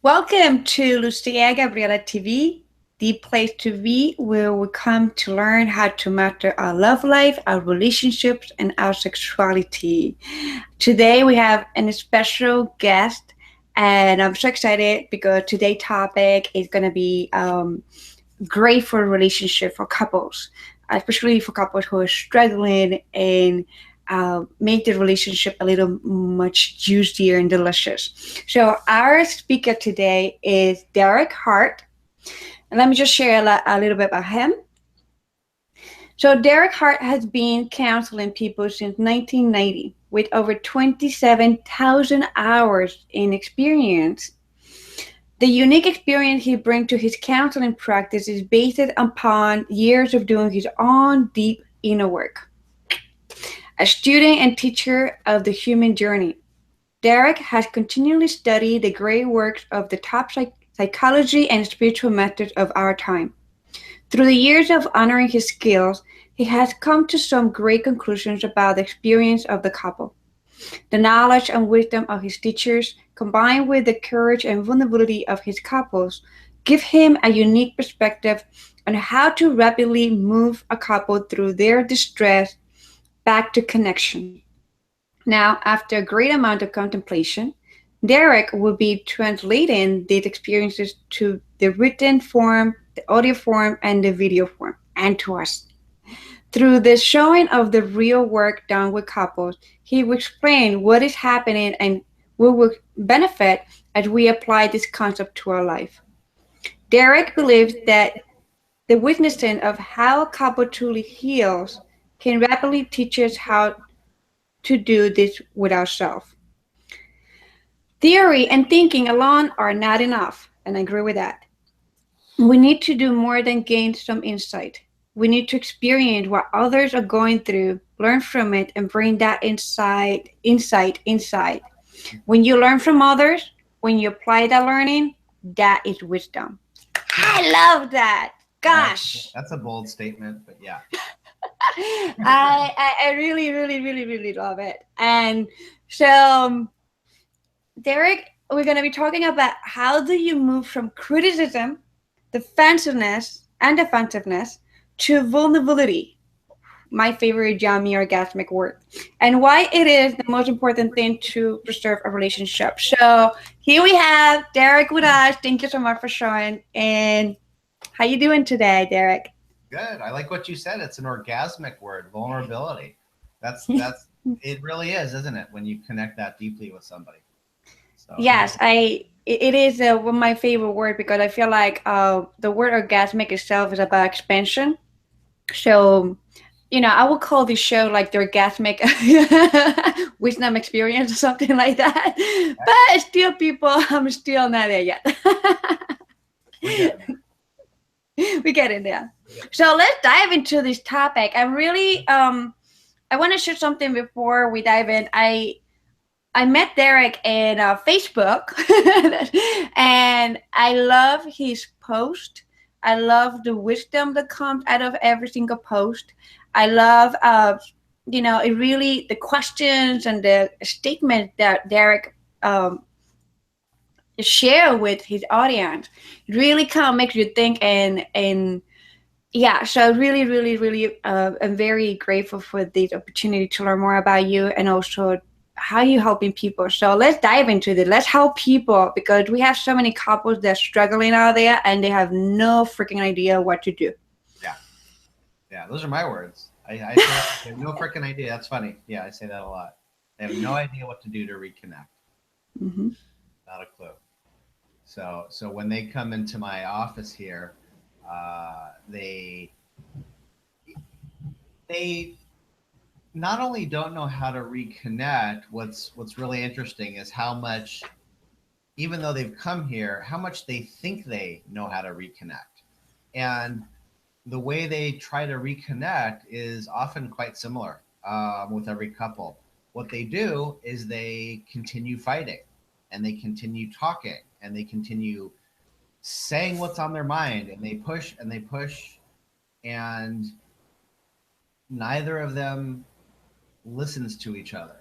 Welcome to Lucia Gabriela TV, the place to be where we come to learn how to master our love life, our relationships, and our sexuality. Today we have a special guest, and I'm so excited because today's topic is going to be great for a relationship for couples, especially for couples who are struggling and make the relationship a little much juicier and delicious. So our speaker today is Derek Hart, and let me just share a little bit about him. So Derek Hart has been counseling people since 1990 with over 27,000 hours in experience. The unique experience he brings to his counseling practice is based upon years of doing his own deep inner work. A student and teacher of the human journey, Derek has continually studied the great works of the top psychology and spiritual methods of our time. Through the years of honoring his skills, he has come to some great conclusions about the experience of the couple. The knowledge and wisdom of his teachers, combined with the courage and vulnerability of his couples, give him a unique perspective on how to rapidly move a couple through their distress back to connection. Now, after a great amount of contemplation, Derek will be translating these experiences to the written form, the audio form, and the video form, and to us. Through the showing of the real work done with couples, he will explain what is happening and what will benefit as we apply this concept to our life. Derek believes that the witnessing of how a couple truly heals can rapidly teach us how to do this with ourselves. Theory and thinking alone are not enough, and I agree with that. We need to do more than gain some insight. We need to experience what others are going through, learn from it, and bring that insight inside. When you learn from others, when you apply that learning, that is wisdom. I love that. Gosh. That's a bold statement, but yeah. I really, really, really, really love it. And so, Derek, we're going to be talking about how do you move from criticism, defensiveness, to vulnerability. My favorite yummy orgasmic word, and why it is the most important thing to preserve a relationship. So here we have Derek with us. Thank you so much for showing. And how you doing today, Derek? Good. I like what you said. It's an orgasmic word, vulnerability. That's it really is, isn't it? When you connect that deeply with somebody. So Yes, it is one of my favorite word because I feel like the word orgasmic itself is about expansion. So, I would call this show like the orgasmic wisdom experience or something like that. But still, people, I'm still not there yet. We get in there. So let's dive into this topic. I'm really I want to share something before we dive in. I met Derek in Facebook, and I love his post. I love the wisdom that comes out of every single post. I love, it really the questions and the statements that Derek share with his audience. It really kind of makes you think and yeah. So really, really, really, I'm very grateful for this opportunity to learn more about you and also how you helping people. So let's dive into this. Let's help people because we have so many couples that are struggling out there and they have no freaking idea what to do. Yeah, those are my words. I say no freaking idea. That's funny. Yeah, I say that a lot. They have no idea what to do to reconnect. Mm-hmm. Not a clue. So when they come into my office here, they not only don't know how to reconnect. What's really interesting is how much, even though they've come here, how much they think they know how to reconnect, and the way they try to reconnect is often quite similar with every couple. What they do is they continue fighting, and they continue talking, and they continue saying what's on their mind, and they push and they push, and neither of them listens to each other.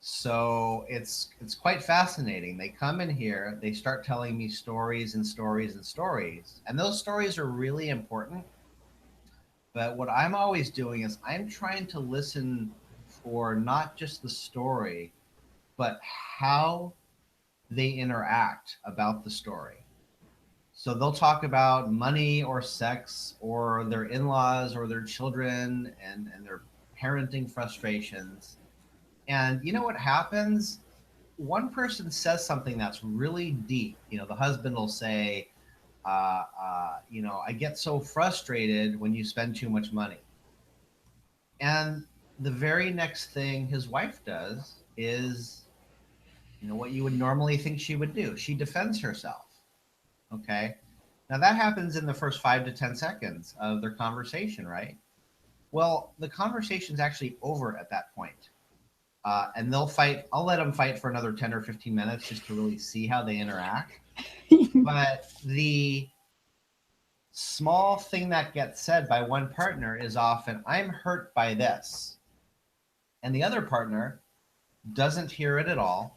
So it's quite fascinating. They come in here, they start telling me stories and stories and stories, and those stories are really important. But what I'm always doing is I'm trying to listen for not just the story, but how they interact about the story. So they'll talk about money or sex or their in-laws or their children and their parenting frustrations. And you know what happens? One person says something that's really deep. The husband will say, I get so frustrated when you spend too much money. And the very next thing his wife does is, what you would normally think she would do. She defends herself. Okay. Now that happens in the first 5 to 10 seconds of their conversation, right? Well, the conversation's actually over at that point. And they'll fight. I'll let them fight for another 10 or 15 minutes just to really see how they interact. But the small thing that gets said by one partner is often, I'm hurt by this. And the other partner doesn't hear it at all,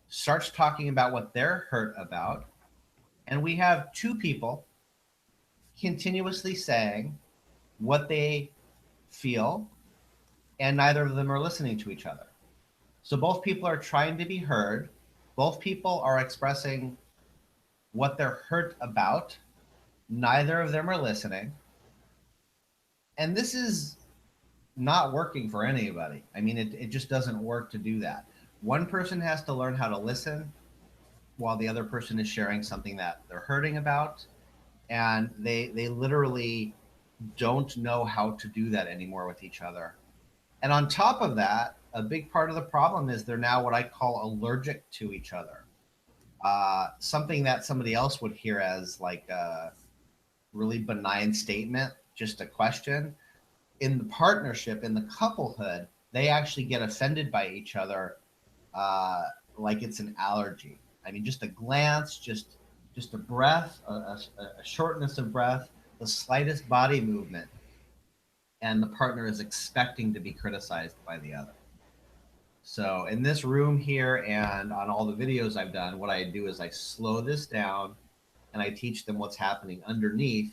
starts talking about what they're hurt about. And we have two people continuously saying what they feel, and neither of them are listening to each other. So both people are trying to be heard. Both people are expressing what they're hurt about. Neither of them are listening. And this is not working for anybody. I mean, it just doesn't work to do that. One person has to learn how to listen while the other person is sharing something that they're hurting about. And they literally don't know how to do that anymore with each other. And on top of that, a big part of the problem is they're now what I call allergic to each other. Something that somebody else would hear as like a really benign statement, just a question. In the partnership, in the couplehood, they actually get offended by each other uh, like it's an allergy. I mean, just a glance, just a breath, a shortness of breath, the slightest body movement, and the partner is expecting to be criticized by the other. So in this room here and on all the videos I've done, what I do is I slow this down and I teach them what's happening underneath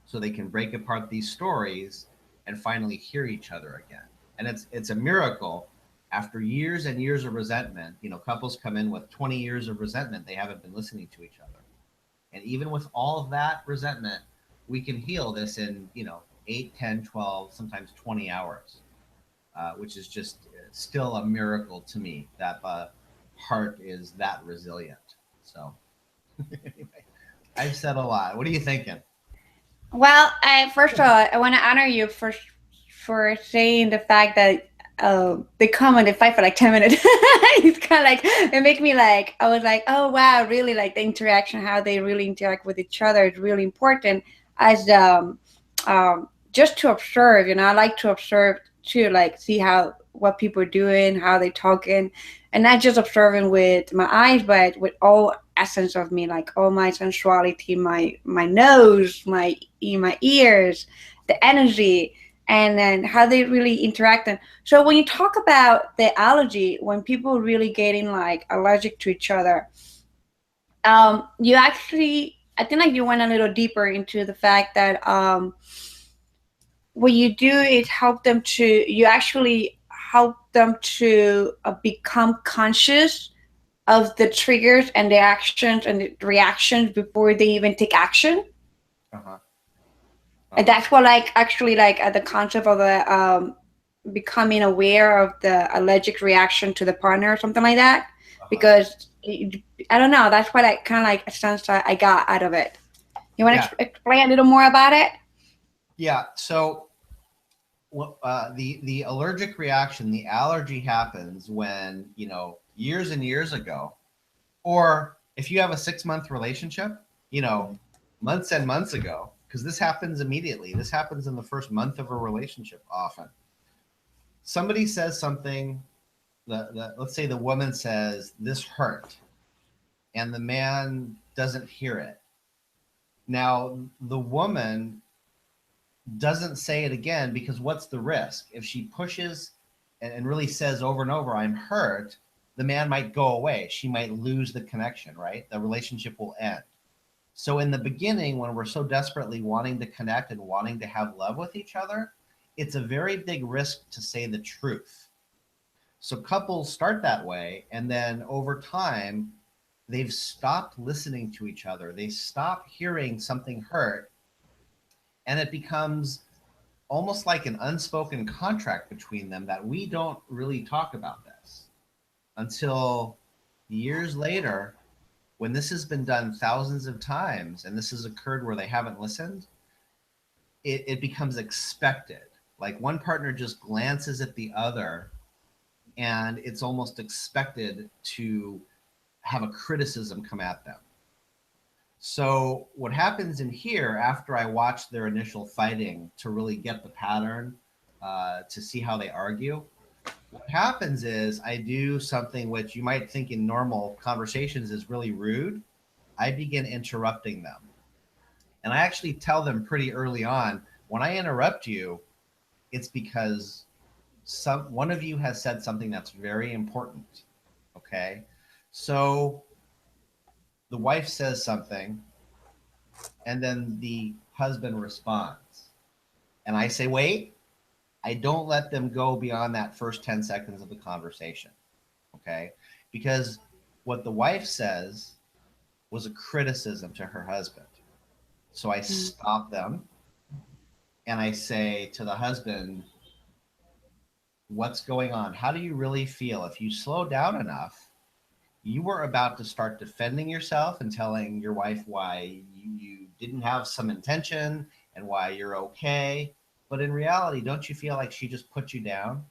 so they can break apart these stories and finally hear each other again. And it's a miracle. After years and years of resentment, couples come in with 20 years of resentment. They haven't been listening to each other. And even with all of that resentment, we can heal this in, 8, 10, 12, sometimes 20 hours, which is just still a miracle to me that the heart is that resilient. So, anyway, I've said a lot. What are you thinking? Well, first of all, I want to honor you for saying the fact that they come and they fight for like 10 minutes. It's kind of like it make me like I was like, oh wow, really like the interaction, how they really interact with each other is really important. As just to observe, I like to observe to like see how what people are doing, how they talking, and not just observing with my eyes, but with all essence of me, like all my sensuality, my nose, my ears, the energy, and then how they really interact. And so when you talk about the allergy, when people really getting like allergic to each other, you actually, I think like you went a little deeper into the fact that what you do is help them to, you actually help them to become conscious of the triggers and the actions and the reactions before they even take action. Uh-huh. And Uh-huh. that's what like actually like the concept of the becoming aware of the allergic reaction to the partner or something like that. Uh-huh. Because I don't know, that's what I kind of like a sense that I got out of it. You want Yeah. to explain a little more about it? Yeah. So the allergic reaction, the allergy happens when, years and years ago, or if you have a 6 month relationship, months and months ago, because this happens immediately. This happens in the first month of a relationship often. Somebody says something, let's say the woman says, this hurt, and the man doesn't hear it. Now, the woman doesn't say it again because what's the risk? If she pushes and really says over and over, I'm hurt, the man might go away. She might lose the connection, right? The relationship will end. So in the beginning, when we're so desperately wanting to connect and wanting to have love with each other, it's a very big risk to say the truth. So couples start that way, and then over time, they've stopped listening to each other. They stop hearing something hurt, and it becomes almost like an unspoken contract between them that we don't really talk about this until years later, when this has been done thousands of times and this has occurred where they haven't listened. It becomes expected. Like one partner just glances at the other, and it's almost expected to have a criticism come at them. So what happens in here after I watch their initial fighting to really get the pattern, to see how they argue, what happens is I do something which you might think in normal conversations is really rude. I begin interrupting them. And I actually tell them pretty early on, when I interrupt you, it's because one of you has said something that's very important. Okay? So the wife says something, and then the husband responds. And I say, wait, I don't let them go beyond that first 10 seconds of the conversation. Okay? Because what the wife says was a criticism to her husband. So I stop them and I say to the husband, what's going on? How do you really feel? If you slow down enough, you were about to start defending yourself and telling your wife why you didn't have some intention and why you're okay. But in reality, don't you feel like she just put you down?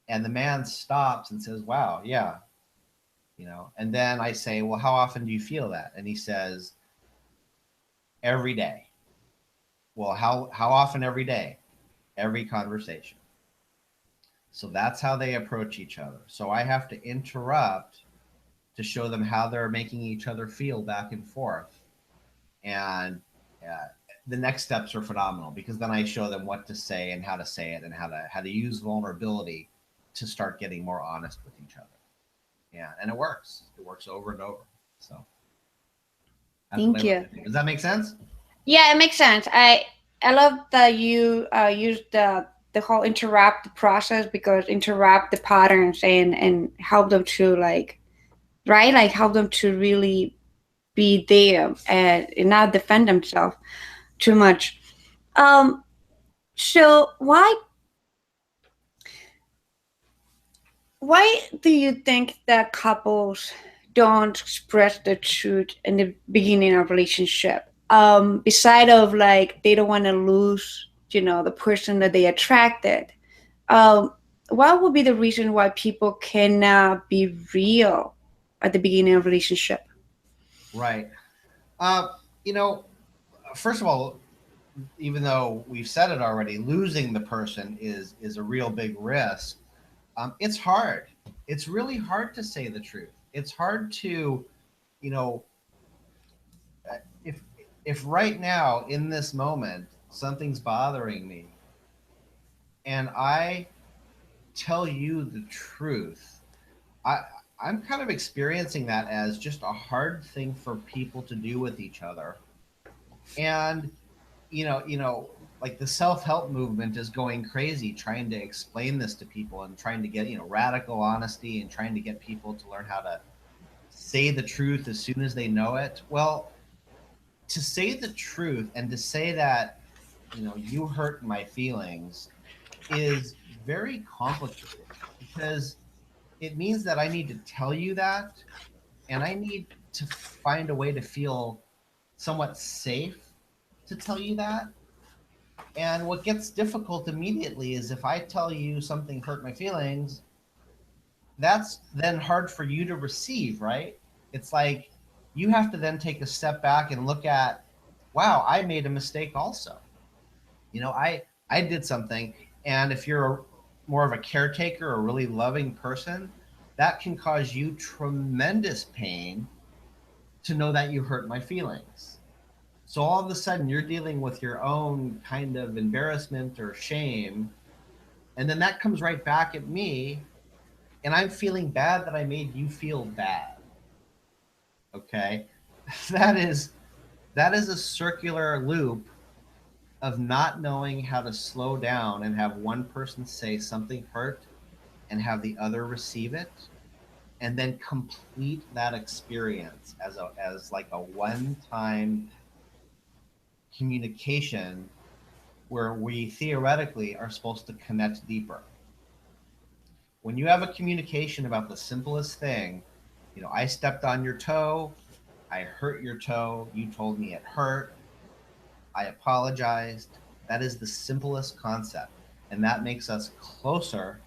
And the man stops and says, wow, yeah. And then I say, well, how often do you feel that? And he says, every day. Well, how often every day? Every conversation. So that's how they approach each other. So I have to interrupt to show them how they're making each other feel back and forth. And the next steps are phenomenal because then I show them what to say and how to say it and how to use vulnerability to start getting more honest with each other. Yeah, and it works. It works over and over. So that's what I Thank like you. to do. Does that make sense? Yeah, it makes sense. I love that you use the whole interrupt the process, because interrupt the patterns and help them to like, right, like help them to really be there and not defend themselves too much. Um, so why do you think that couples don't express the truth in the beginning of relationship? Beside of like they don't want to lose, the person that they attracted. Um, what would be the reason why people cannot be real at the beginning of relationship? Right. Uh, you know, First of all, even though we've said it already, losing the person is a real big risk. It's hard. It's really hard to say the truth. It's hard to, you know, if if right now in this moment something's bothering me, and I tell you the truth, I I'm kind of experiencing that as just a hard thing for people to do with each other. And like the self-help movement is going crazy trying to explain this to people and trying to get, radical honesty and trying to get people to learn how to say the truth as soon as they know it. Well, to say the truth and to say that, you hurt my feelings is very complicated because it means that I need to tell you that, and I need to find a way to feel somewhat safe to tell you that. And what gets difficult immediately is if I tell you something hurt my feelings, that's then hard for you to receive, right? It's like you have to then take a step back and look at, wow, I made a mistake also. I did something, and if you're more of a caretaker or a really loving person, that can cause you tremendous pain to know that you hurt my feelings. So all of a sudden, you're dealing with your own kind of embarrassment or shame And then that comes right back at me, and I'm feeling bad that I made you feel bad. Okay? That is a circular loop of not knowing how to slow down and have one person say something hurt and have the other receive it, and then complete that experience as like a one time communication where we theoretically are supposed to connect deeper. When you have a communication about the simplest thing, I stepped on your toe, I hurt your toe, you told me it hurt, I apologized. That is the simplest concept. And that makes us closer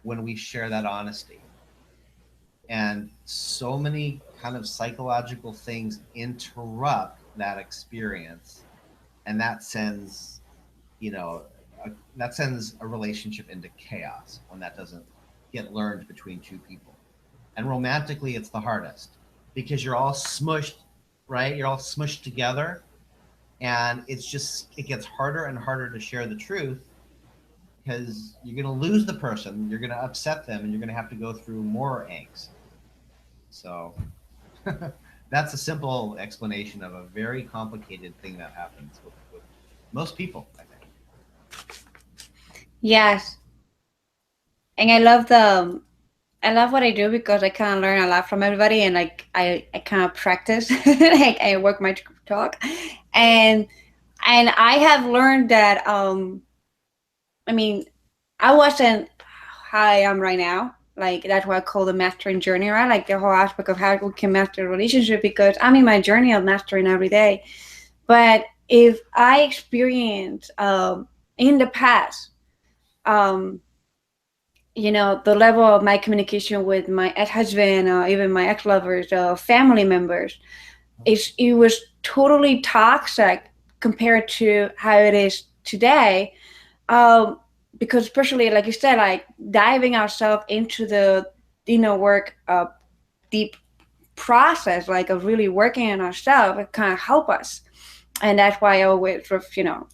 when we share that honesty. And so many kind of psychological things interrupt that experience. And you know, that sends a relationship into chaos when that doesn't get learned between two people. And romantically, it's the hardest because you're all smushed, right? You're all smushed together, and it gets harder and harder to share the truth because you're going to lose the person, you're going to upset them, and you're going to have to go through more angst. So that's a simple explanation of a very complicated thing that happens with most people, I think. Yes, and I love what I do because I kind of learn a lot from everybody, and like I kind of practice, like I work my talk, and I have learned that I mean I wasn't how I am right now. Like that's what I call the mastering journey, right? Like the whole aspect of how we can master a relationship because I'm in my journey of mastering every day. But if I experience in the past um the level of my communication with my ex-husband or even my ex-lovers or family members, it was totally toxic compared to how it is today. Um, because especially like you said, like diving ourselves into the inner work, deep process, like of really working on ourselves, it kind of help us. And that's why I always,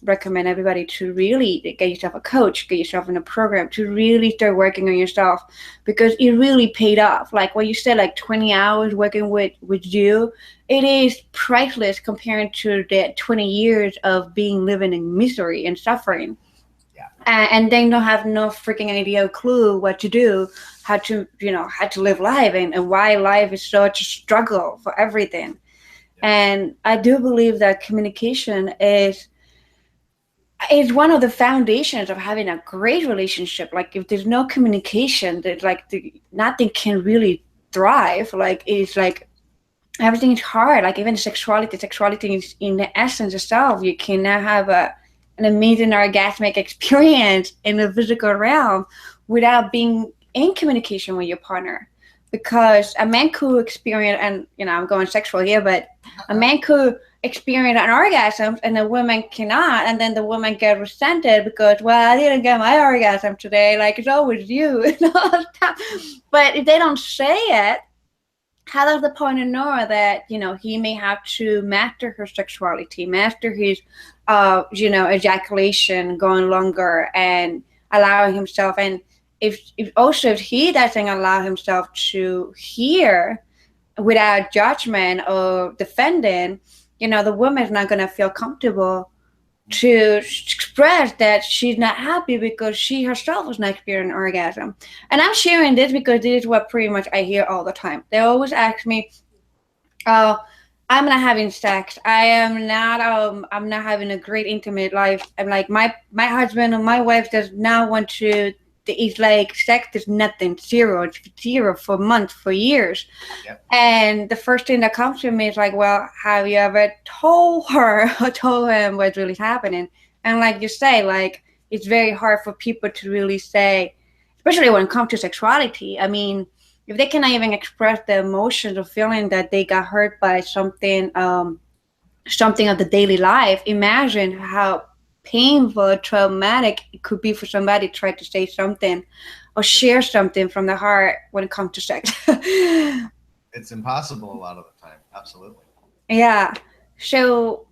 recommend everybody to really get yourself a coach, get yourself in a program to really start working on yourself because it really paid off. Like what you said, like 20 hours working with you, it is priceless compared to the 20 years of being living in misery and suffering. Yeah. And they don't have no freaking idea or clue what to do, how to live life and why life is such a struggle for everything. Yeah. And I do believe that communication is one of the foundations of having a great relationship. Like if there's no communication, that nothing can really thrive. Like it's like everything is hard. Like even sexuality is in the essence itself. You cannot have an amazing orgasmic experience in the physical realm without being in communication with your partner. Because a man could experience, and I'm going sexual here, but a man could experience an orgasm and the woman cannot, and then the woman get resented because, well, I didn't get my orgasm today. Like it's always you, but if they don't say it, how does the partner know that he may have to master her sexuality, master his ejaculation going longer and allowing himself, and if he doesn't allow himself to hear without judgment or defending, the woman's not going to feel comfortable to express that she's not happy because she herself was not experiencing orgasm. And I'm sharing this because this is what pretty much I hear all the time. They always ask me, "Oh, I'm not having sex. I'm not having a great intimate life. I'm like my husband and my wife does not want to. It's like sex is nothing, zero. It's zero for months, for years." Yep. And the first thing that comes to me is like, well, have you ever told her or told him what's really happening? And like you say, like it's very hard for people to really say, especially when it comes to sexuality. I mean, if they cannot even express the emotions or feeling that they got hurt by something of the daily life, imagine how painful, traumatic it could be for somebody to try to say something or share something from the heart when it comes to sex. It's impossible a lot of the time. Absolutely. Yeah. So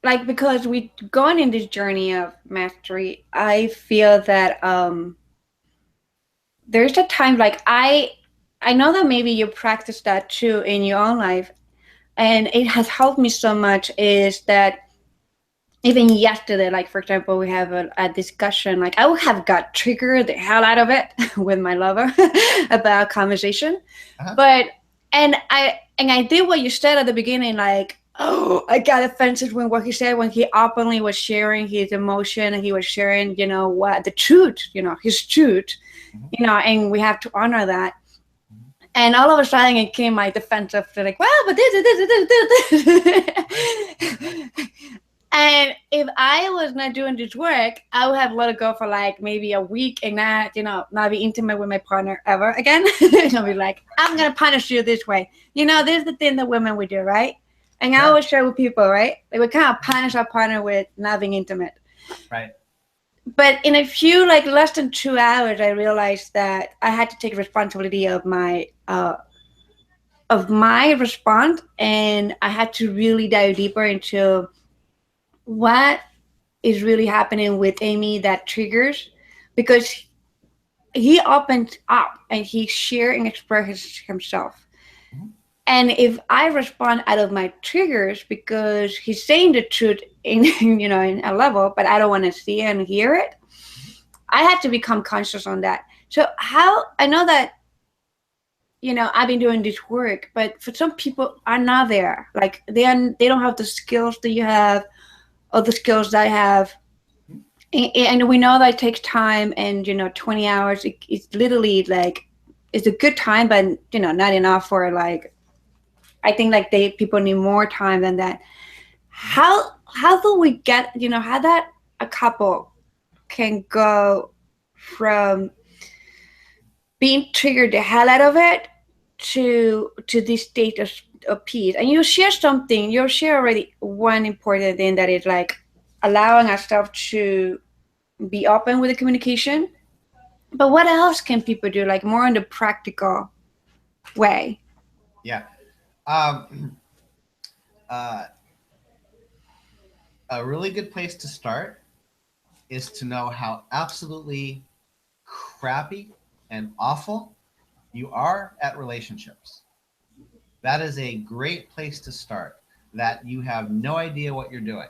like because we gone in this journey of mastery, I feel that there's a time like I know that maybe you practice that too in your own life, and it has helped me so much. Is that even yesterday, like for example, we have a discussion. Like I would have got triggered the hell out of it with my lover about conversation, Uh-huh. but and I did what you said at the beginning, like, oh, I got offended when what he said when he openly was sharing his emotion and he was sharing, what the truth, his truth, Hmm. and we have to honor that. Hmm. And all of a sudden it came my defensive, like, well, but Right, right, right. and if I was not doing this work, I would have let it go for like maybe a week and not be intimate with my partner ever again. And I'll be like, I'm Right. gonna punish you this way. This is the thing that women would do, right? And I Sure. always share with people, right? They would kind of punish our partner with not being intimate. Right. But in a few, like less than 2 hours, I realized that I had to take responsibility of my response, and I had to really dive deeper into what is really happening with Amy that triggers, because he opened up and he shared and expressed himself. Hmm. And if I respond out of my triggers because he's saying the truth in in a level, but I don't want to see and hear it, I had to become conscious on that. So how I know that I've been doing this work, but for some people are not there. Like they don't have the skills that you have or the skills that I have. And we know that it takes time, and 20 hours, it's literally like it's a good time, but not enough for, like, I think like they people need more time than that. Hmm. How do we get, how that a couple can go from being triggered the hell out of it to this state of peace? And you share already one important thing, that is like allowing ourselves to be open with the communication. But what else can people do, like more in the practical way? Yeah. Um, uh, a really good place to start is to know how absolutely crappy and awful you are at relationships. That is a great place to start. That you have no idea what you're doing.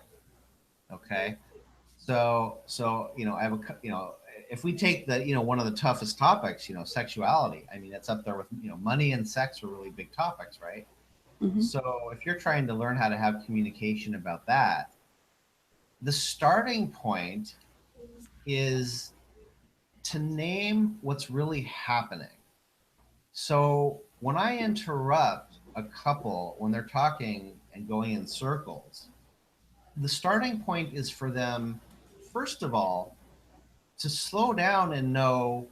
Okay. So I have if we take the one of the toughest topics, sexuality. I mean, it's up there with money and sex are really big topics, right? Mm-hmm. So if you're trying to learn how to have communication about that, the starting point is to name what's really happening. So when I interrupt a couple when they're talking and going in circles, the starting point is for them, first of all, to slow down and know,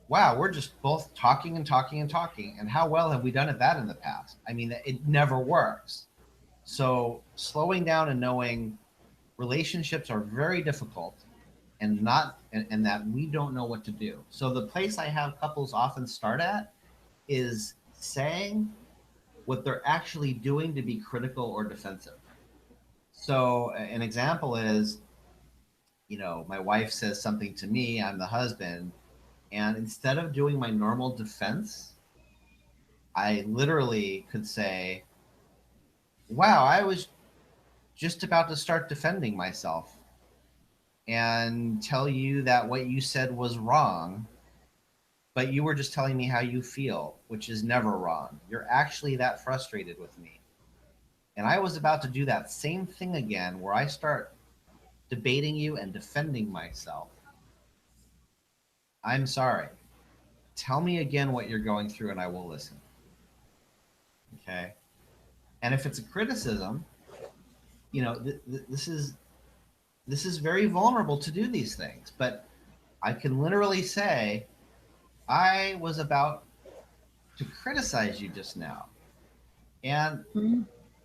wow, we're just both talking and talking and talking. And how well have we done at that in the past? I mean, it never works. So slowing down and knowing relationships are very difficult and that we don't know what to do. So the place I have couples often start at is saying what they're actually doing to be critical or defensive. So an example is, my wife says something to me, I'm the husband, and instead of doing my normal defense, I literally could say, wow, I was just about to start defending myself and tell you that what you said was wrong, but you were just telling me how you feel, which is never wrong. You're actually that frustrated with me. And I was about to do that same thing again where I start debating you and defending myself. I'm sorry. Tell me again what you're going through and I will listen. Okay. And if it's a criticism, this is very vulnerable to do these things, but I can literally say, I was about to criticize you just now. And Mm-hmm.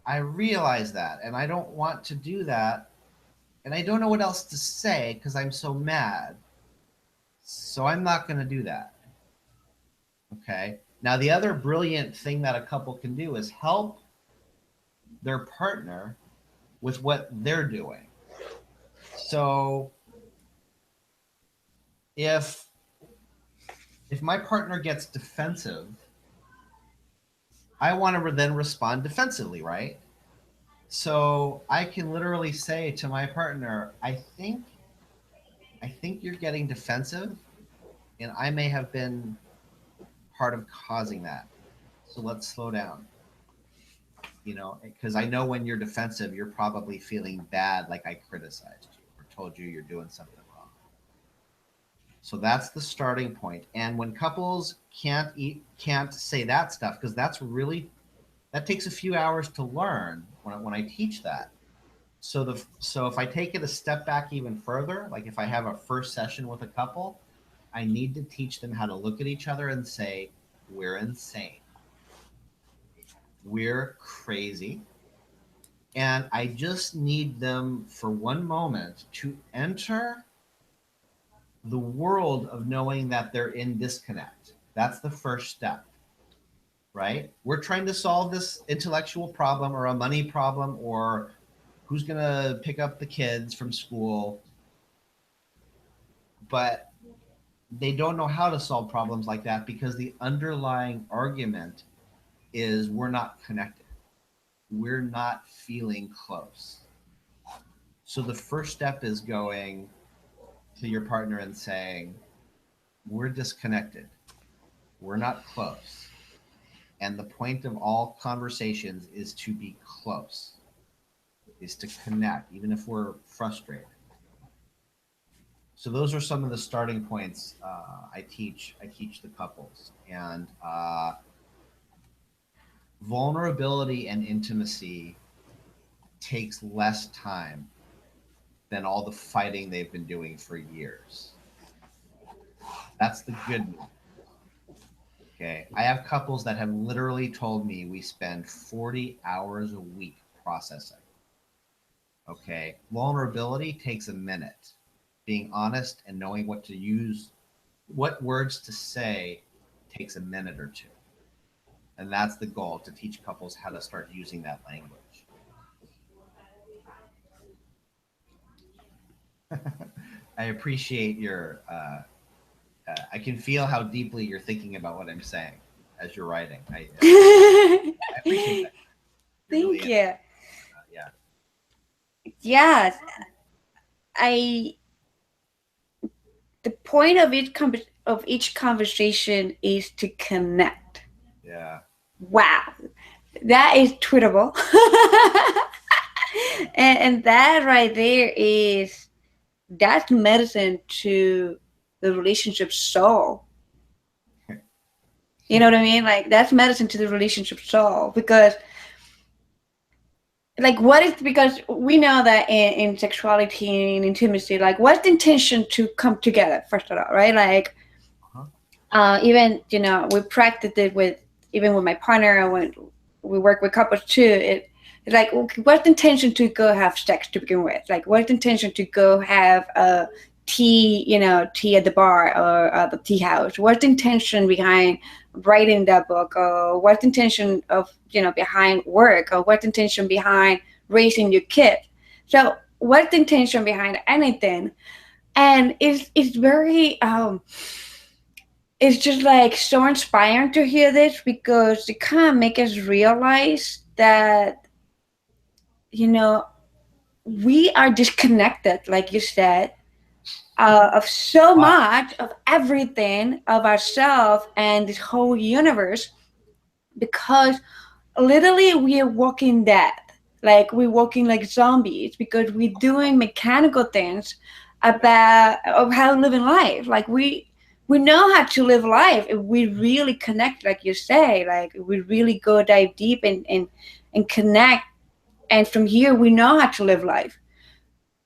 I realize that. And I don't want to do that. And I don't know what else to say because I'm so mad. So I'm not going to do that. Okay. Now, the other brilliant thing that a couple can do is help their partner with what they're doing. So if my partner gets defensive, I want to then respond defensively, right? So I can literally say to my partner, I think you're getting defensive, and I may have been part of causing that. So let's slow down. Because I know when you're defensive, you're probably feeling bad, like I criticized you or told you you're doing something wrong. So that's the starting point. And when couples can't say that stuff, because that takes a few hours to learn when I teach that. So if I take it a step back even further, like if I have a first session with a couple, I need to teach them how to look at each other and say, we're insane. We're crazy. And I just need them for one moment to enter the world of knowing that they're in disconnect. That's the first step, right? We're trying to solve this intellectual problem or a money problem or who's going to pick up the kids from school. But they don't know how to solve problems like that because the underlying argument is we're not connected. We're not feeling close. So the first step is going to your partner and saying, we're disconnected. We're not close. And the point of all conversations is to be close, is to connect, even if we're frustrated. So those are some of the starting points I teach the couples. And vulnerability and intimacy takes less time than all the fighting they've been doing for years. That's the good news. Okay. I have couples that have literally told me we spend 40 hours a week processing. Okay. Vulnerability takes a minute. Being honest and knowing what words to say takes a minute or two. And that's the goal, to teach couples how to start using that language. I appreciate I can feel how deeply you're thinking about what I'm saying as you're writing. I appreciate that. You're Thank really, you. yeah. Yes, I. The point of each conversation is to connect. Yeah. Wow, that is tweetable. And that right there that's medicine to the relationship soul. You know what I mean? Like that's medicine to the relationship soul because like what is because we know that in sexuality and intimacy, like what's the intention to come together first of all, right? Like even we practice it with even with my partner when we work with couples too. It's like okay, what's the intention to go have sex to begin with? Like what's the intention to go have a tea at the bar or at the tea house? What's the intention behind writing that book, or what's the intention of behind work, or what's the intention behind raising your kid? So what's the intention behind anything? And it's very it's just like so inspiring to hear this because it kind of make us realize that you know we are disconnected, like you said, of so Wow. much of everything of ourselves and this whole universe because literally we are walking dead, like we're walking like zombies because we're doing mechanical things about of how living life. Like we know how to live life if we really connect, like you say, like we really go dive deep and connect, and from here we know how to live life.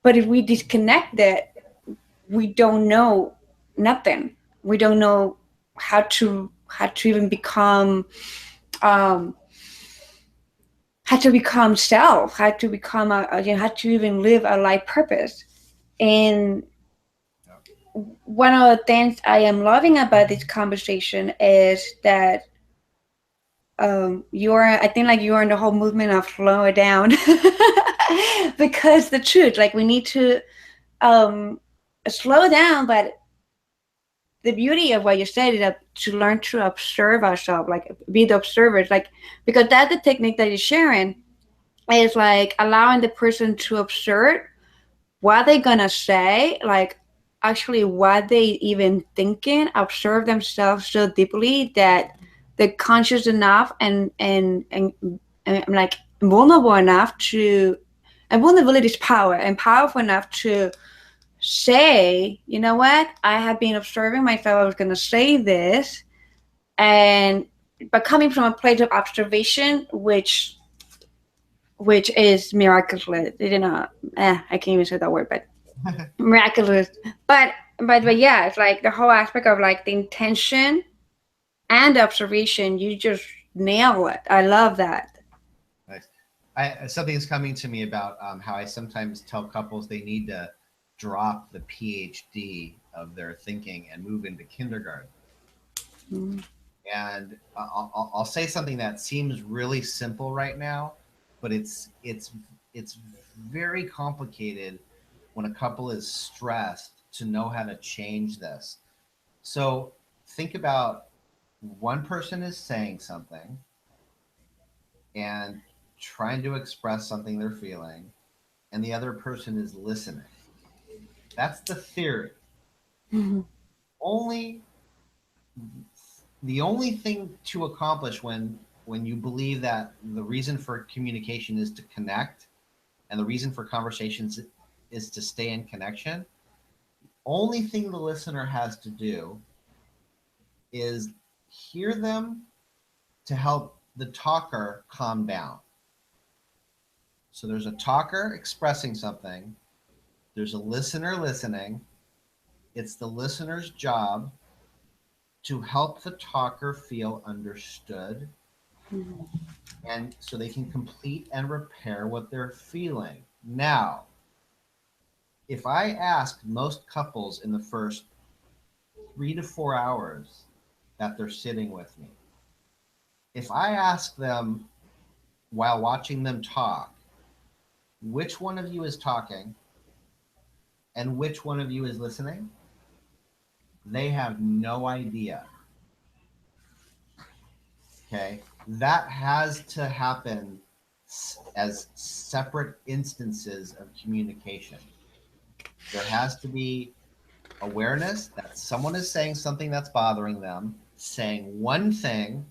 But if we disconnect it, we don't know nothing. We don't know how to even become um how to become self, how to become how to even live a life purpose. And one of the things I am loving about this conversation is that you're I think like you're in the whole movement of slow it down. Because the truth, like we need to um slow down, but the beauty of what you said is that to learn to observe ourselves, like be the observers, like because that's the technique that you're sharing is like allowing the person to observe what they're gonna say, like actually what they even thinking, observe themselves so deeply that they're conscious enough and like vulnerable enough to, and vulnerability is power, and powerful enough to say, you know what, I have been observing myself, I was gonna say this, and but coming from a place of observation, which is miraculous. You know, I can't even say that word, but miraculous. But but yeah, it's like the whole aspect of like the intention and observation. You just nail it. I love that. Nice. Something's coming to me about how I sometimes tell couples they need to drop the PhD of their thinking and move into kindergarten. Mm. And I'll say something that seems really simple right now, but it's very complicated when a couple is stressed to know how to change this. So think about one person is saying something and trying to express something they're feeling, and the other person is listening. That's the theory. Mhm. Only the only thing to accomplish when you believe that the reason for communication is to connect and the reason for conversations is to stay in connection, only thing the listener has to do is hear them to help the talker calm down. So there's a talker expressing something, there's a listener listening. It's the listener's job to help the talker feel understood and so they can complete and repair what they're feeling. Now, if I ask most couples in the first 3 to 4 hours that they're sitting with me, if I ask them while watching them talk, which one of you is talking and which one of you is listening, they have no idea. Okay. That has to happen as separate instances of communication. There has to be awareness that someone is saying something that's bothering them, saying one thing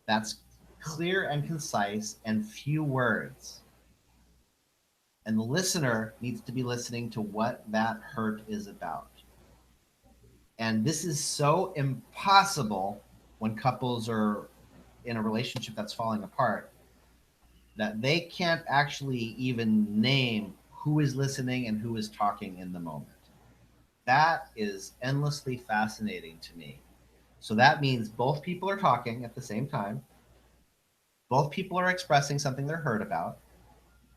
that's clear and concise and few words. And the listener needs to be listening to what that hurt is about. And this is so impossible when couples are in a relationship that's falling apart that they can't actually even name who is listening and who is talking in the moment. That is endlessly fascinating to me. So that means both people are talking at the same time. Both people are expressing something they're hurt about,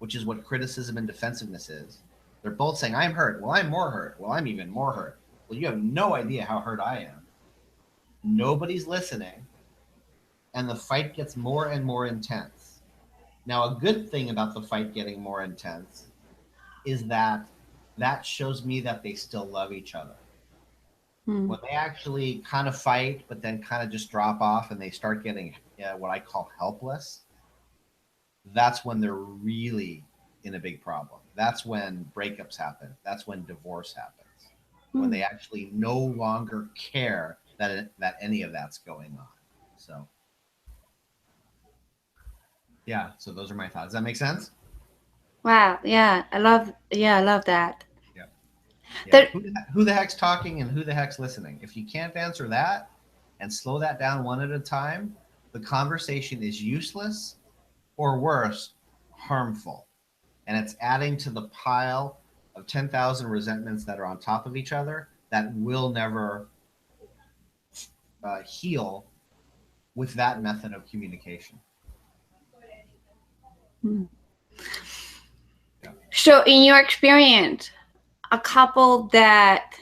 which is what criticism and defensiveness is. They're both saying, I'm hurt. Well, I'm more hurt. Well, I'm even more hurt. Well, you have no idea how hurt I am. Nobody's listening, and the fight gets more and more intense. Now, a good thing about the fight getting more intense is that that shows me that they still love each other. Mm. When they actually kind of fight, but then kind of just drop off and they start getting what I call helpless, that's when they're really in a big problem. That's when breakups happen. That's when divorce happens. When Mm. they actually no longer care that any of that's going on. So yeah, so those are my thoughts. Does that make sense? Wow. Yeah, I love. Yeah, I love that. Yeah. Yeah. There. Who the heck's talking and who the heck's listening? If you can't answer that and slow that down one at a time, the conversation is useless or worse, harmful. And it's adding to the pile of 10,000 resentments that are on top of each other that will never heal with that method of communication. Mm. Yeah. So, in your experience, a couple that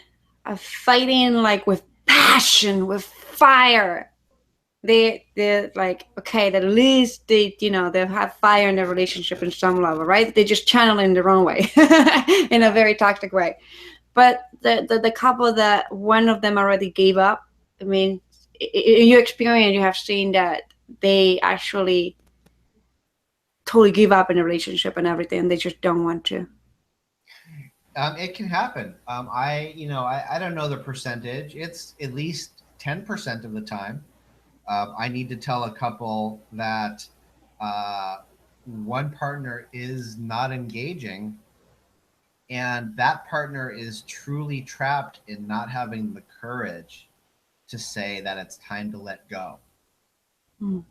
are fighting like with passion, with fire, they're like, okay, at least they have fire in their relationship in some level, right? They just channel in the wrong way, in a very toxic way. But the couple that one of them already gave up, I mean, in your experience, you have seen that they actually totally give up in a relationship and everything. They just don't want to. It can happen. I don't know the percentage. It's at least 10% of the time. I need to tell a couple that uh, one partner is not engaging, and that partner is truly trapped in not having the courage to say that it's time to let go. Mm.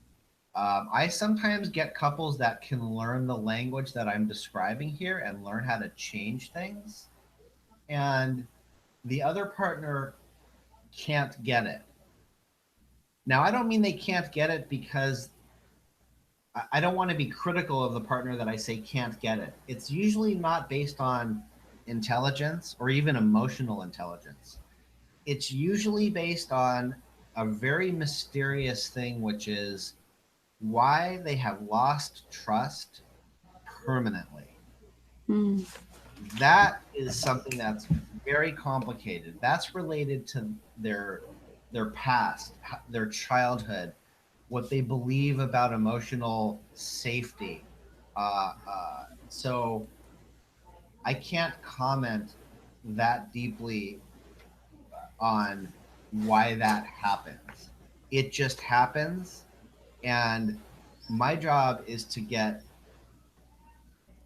I sometimes get couples that can learn the language that I'm describing here and learn how to change things, and the other partner can't get it. Now, I don't mean they can't get it because I don't want to be critical of the partner that I say can't get it. It's usually not based on intelligence or even emotional intelligence. It's usually based on a very mysterious thing, which is why they have lost trust permanently. Mm. That is something that's very complicated. That's related to their their past, their childhood, what they believe about emotional safety. So I can't comment that deeply on why that happens. It just happens, and my job is to get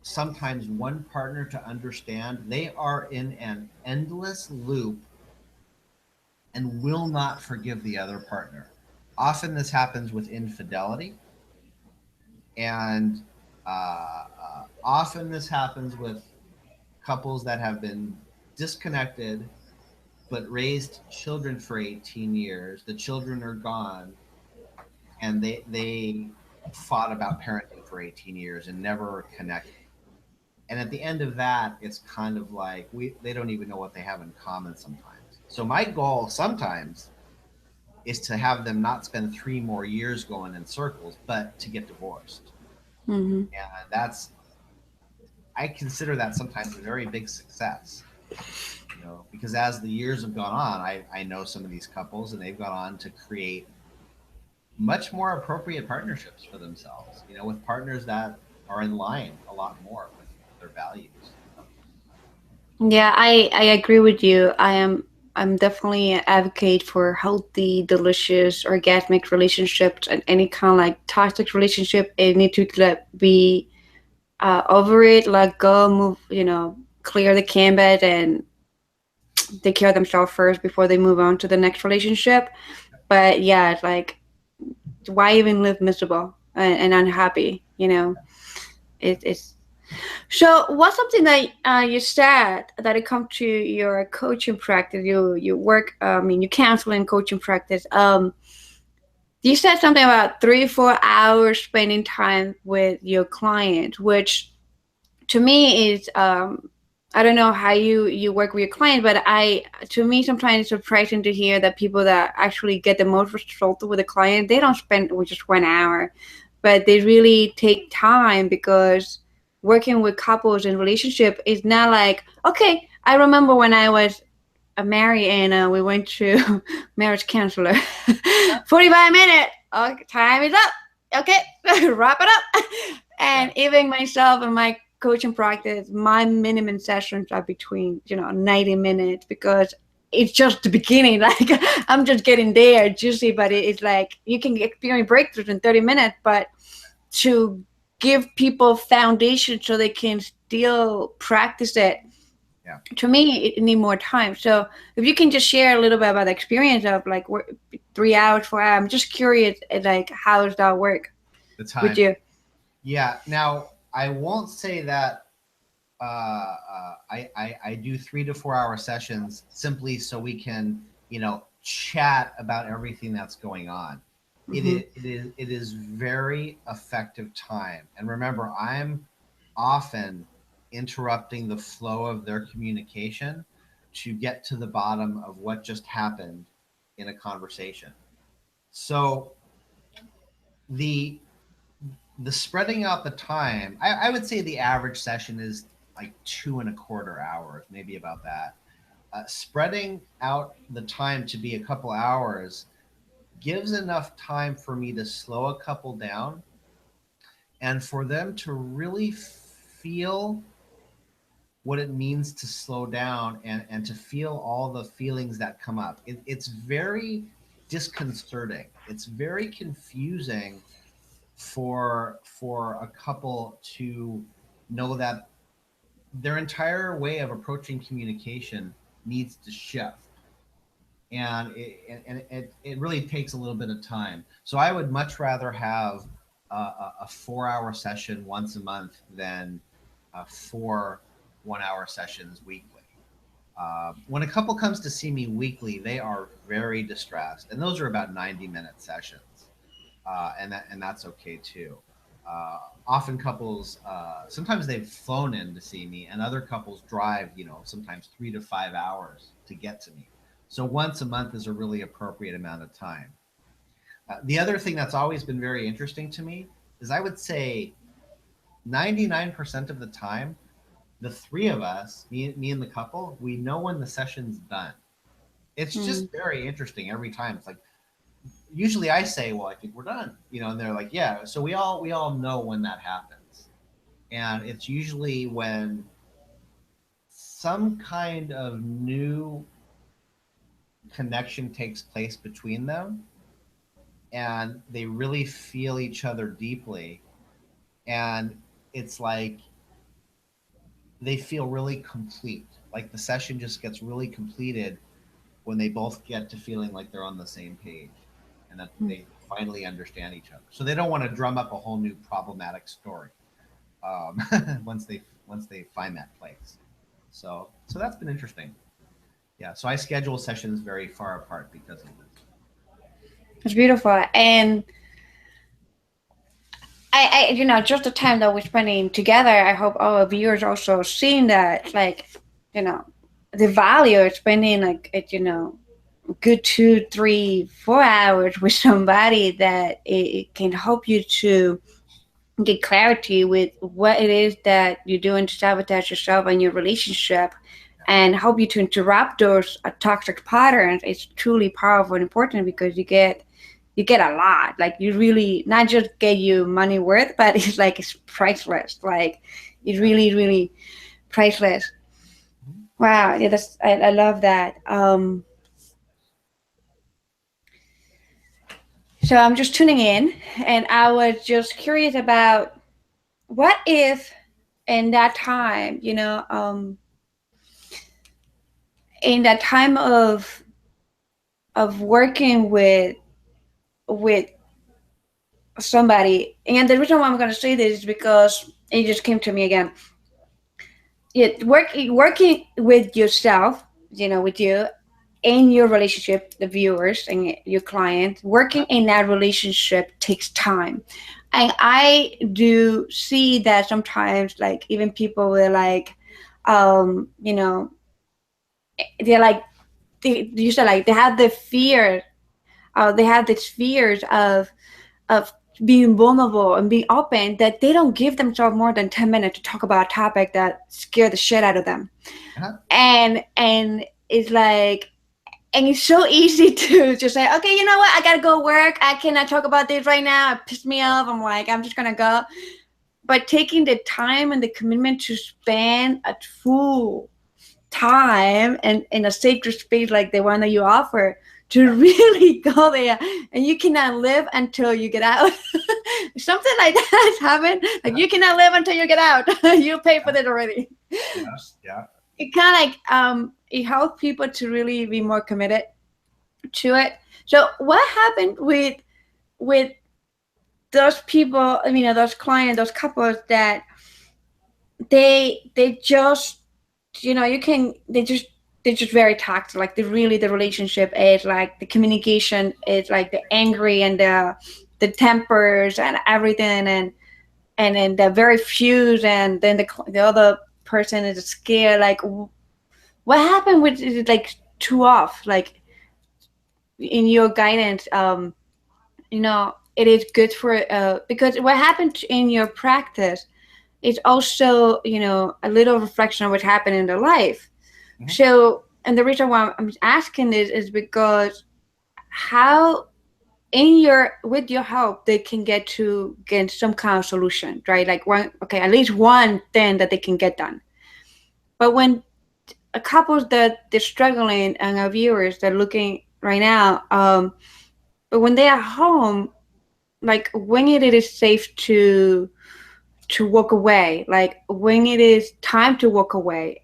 sometimes one partner to understand they are in an endless loop and will not forgive the other partner. Often this happens with infidelity, and often this happens with couples that have been disconnected but raised children for 18 years. The children are gone, and they fought about parenting for 18 years and never connected. And at the end of that, it's kind of like they don't even know what they have in common sometimes. So my goal sometimes is to have them not spend 3 more years going in circles, but to get divorced. Mm-hmm. And that's I consider that sometimes a very big success. Because as the years have gone on, I know some of these couples, and they've gone on to create much more appropriate partnerships for themselves, with partners that are in line a lot more with their values. Yeah, I agree with you. I'm definitely an advocate for healthy, delicious, orgasmic relationships and any kind of like toxic relationship. It need to be over it, let go, move, clear the canvas and take care of themselves first before they move on to the next relationship. But yeah, it's like why even live miserable and unhappy? It's so. What's something that you said that it come to your coaching practice? You work. I mean, you counsel in coaching practice. You said something about 3 4 hours spending time with your client, which to me is I don't know how you work with your client, but I to me sometimes it's surprising to hear that people that actually get the most result with a client, they don't spend with just 1 hour, but they really take time because working with couples in relationship is not like, okay, I remember when I was married and we went to marriage counselor. 45 minutes. Okay, time is up. Okay, wrap it up. Yeah. And even myself and my coaching practice, my minimum sessions are between 90 minutes because it's just the beginning. Like I'm just getting there, juicy, but it's like you can experience breakthroughs in 30 minutes, but to give people foundation so they can still practice it, Yeah. to me it need more time. So if you can just share a little bit about the experience of like 3 hours 4 hours, I'm just curious, like how does that work The with time. you? Yeah. Now, I won't say that I do 3 to 4 hour sessions simply so we can, chat about everything that's going on. Mm-hmm. It is very effective time. And remember, I'm often interrupting the flow of their communication to get to the bottom of what just happened in a conversation. So the the spreading out the time, I would say the average session is like 2.25 hours, maybe about that. Spreading out the time to be a couple hours gives enough time for me to slow a couple down and for them to really feel what it means to slow down and to feel all the feelings that come up. It's very disconcerting. It's very confusing for a couple to know that their entire way of approaching communication needs to shift, and it really takes a little bit of time. So I would much rather have a 4 hour session once a month than four 1 hour sessions weekly. When a couple comes to see me weekly, they are very distressed, and those are about 90-minute sessions, and that's okay too. Often couples, sometimes they've flown in to see me, and other couples drive, sometimes 3 to 5 hours to get to me. So once a month is a really appropriate amount of time. The other thing that's always been very interesting to me is I would say 99% of the time, the three of us, me and the couple, we know when the session's done. It's Mm. just very interesting every time. It's like usually I say, "Well, I think we're done," and they're like, "Yeah." So we all know when that happens, and it's usually when some kind of new connection takes place between them, and they really feel each other deeply, and it's like they feel really complete. Like the session just gets really completed when they both get to feeling like they're on the same page and that Mm. they finally understand each other. So they don't want to drum up a whole new problematic story um, once they find that place. So that's been interesting. Yeah. So I schedule sessions very far apart because of this. It's beautiful. And just the time that we're spending together, I hope our viewers also seeing that, like, you know, the value of spending like, good 2, 3, 4 hours with somebody that it can help you to get clarity with what it is that you're doing to sabotage yourself and your relationship and help you to interrupt those toxic patterns. It's truly powerful and important because you get a lot. Like you really not just get you money worth, but it's like it's priceless. Like it's Yeah. really, really priceless. Mhm. Wow, yeah, I love that. So I'm just tuning in, and I was just curious about what if in that time, in that time of working with somebody, and the reason why I'm going to say this is because it just came to me again. Working with yourself, with you in your relationship, the viewers and your client, working in that relationship takes time. And I do see that sometimes, like, even people will like, um, you know, they're like, you said, like, they have the fear, they have these fears of being vulnerable and being open, that they don't give themselves more than 10 minutes to talk about a topic that scare the shit out of them. Uh-huh. And it's like, and it's so easy to just say, okay, you know what, I gotta go work, I cannot talk about this right now, it pissed me off, I'm like, I'm just gonna go. But taking the time and the commitment to spend a full time and in a sacred space like the one that you offer, to really go there, and you cannot live until you get out. Something like that has happened, like Uh-huh. you cannot live until you get out. You pay for it already. Yeah. Yeah. It kind of like, it helps people to really be more committed to it. So what happened with those people, those clients, those couples that they just, you can, they're just very toxic. Like the relationship is like, the communication is like the angry and the tempers and everything, and then they're very fused, and then the other person is scared. Like, what happened with, is it like too off, like, in your guidance, you know it is good for because what happened in your practice is also, a little reflection of what happened in their life. Mhm. So, and the reason why I'm asking this is because how in your with your help they can get some kind of solution, right? Like one, okay, at least one thing that they can get done. But when a couples that they're struggling and our viewers that are looking right now, but when they're at home, like when it is safe to walk away, like when it is time to walk away,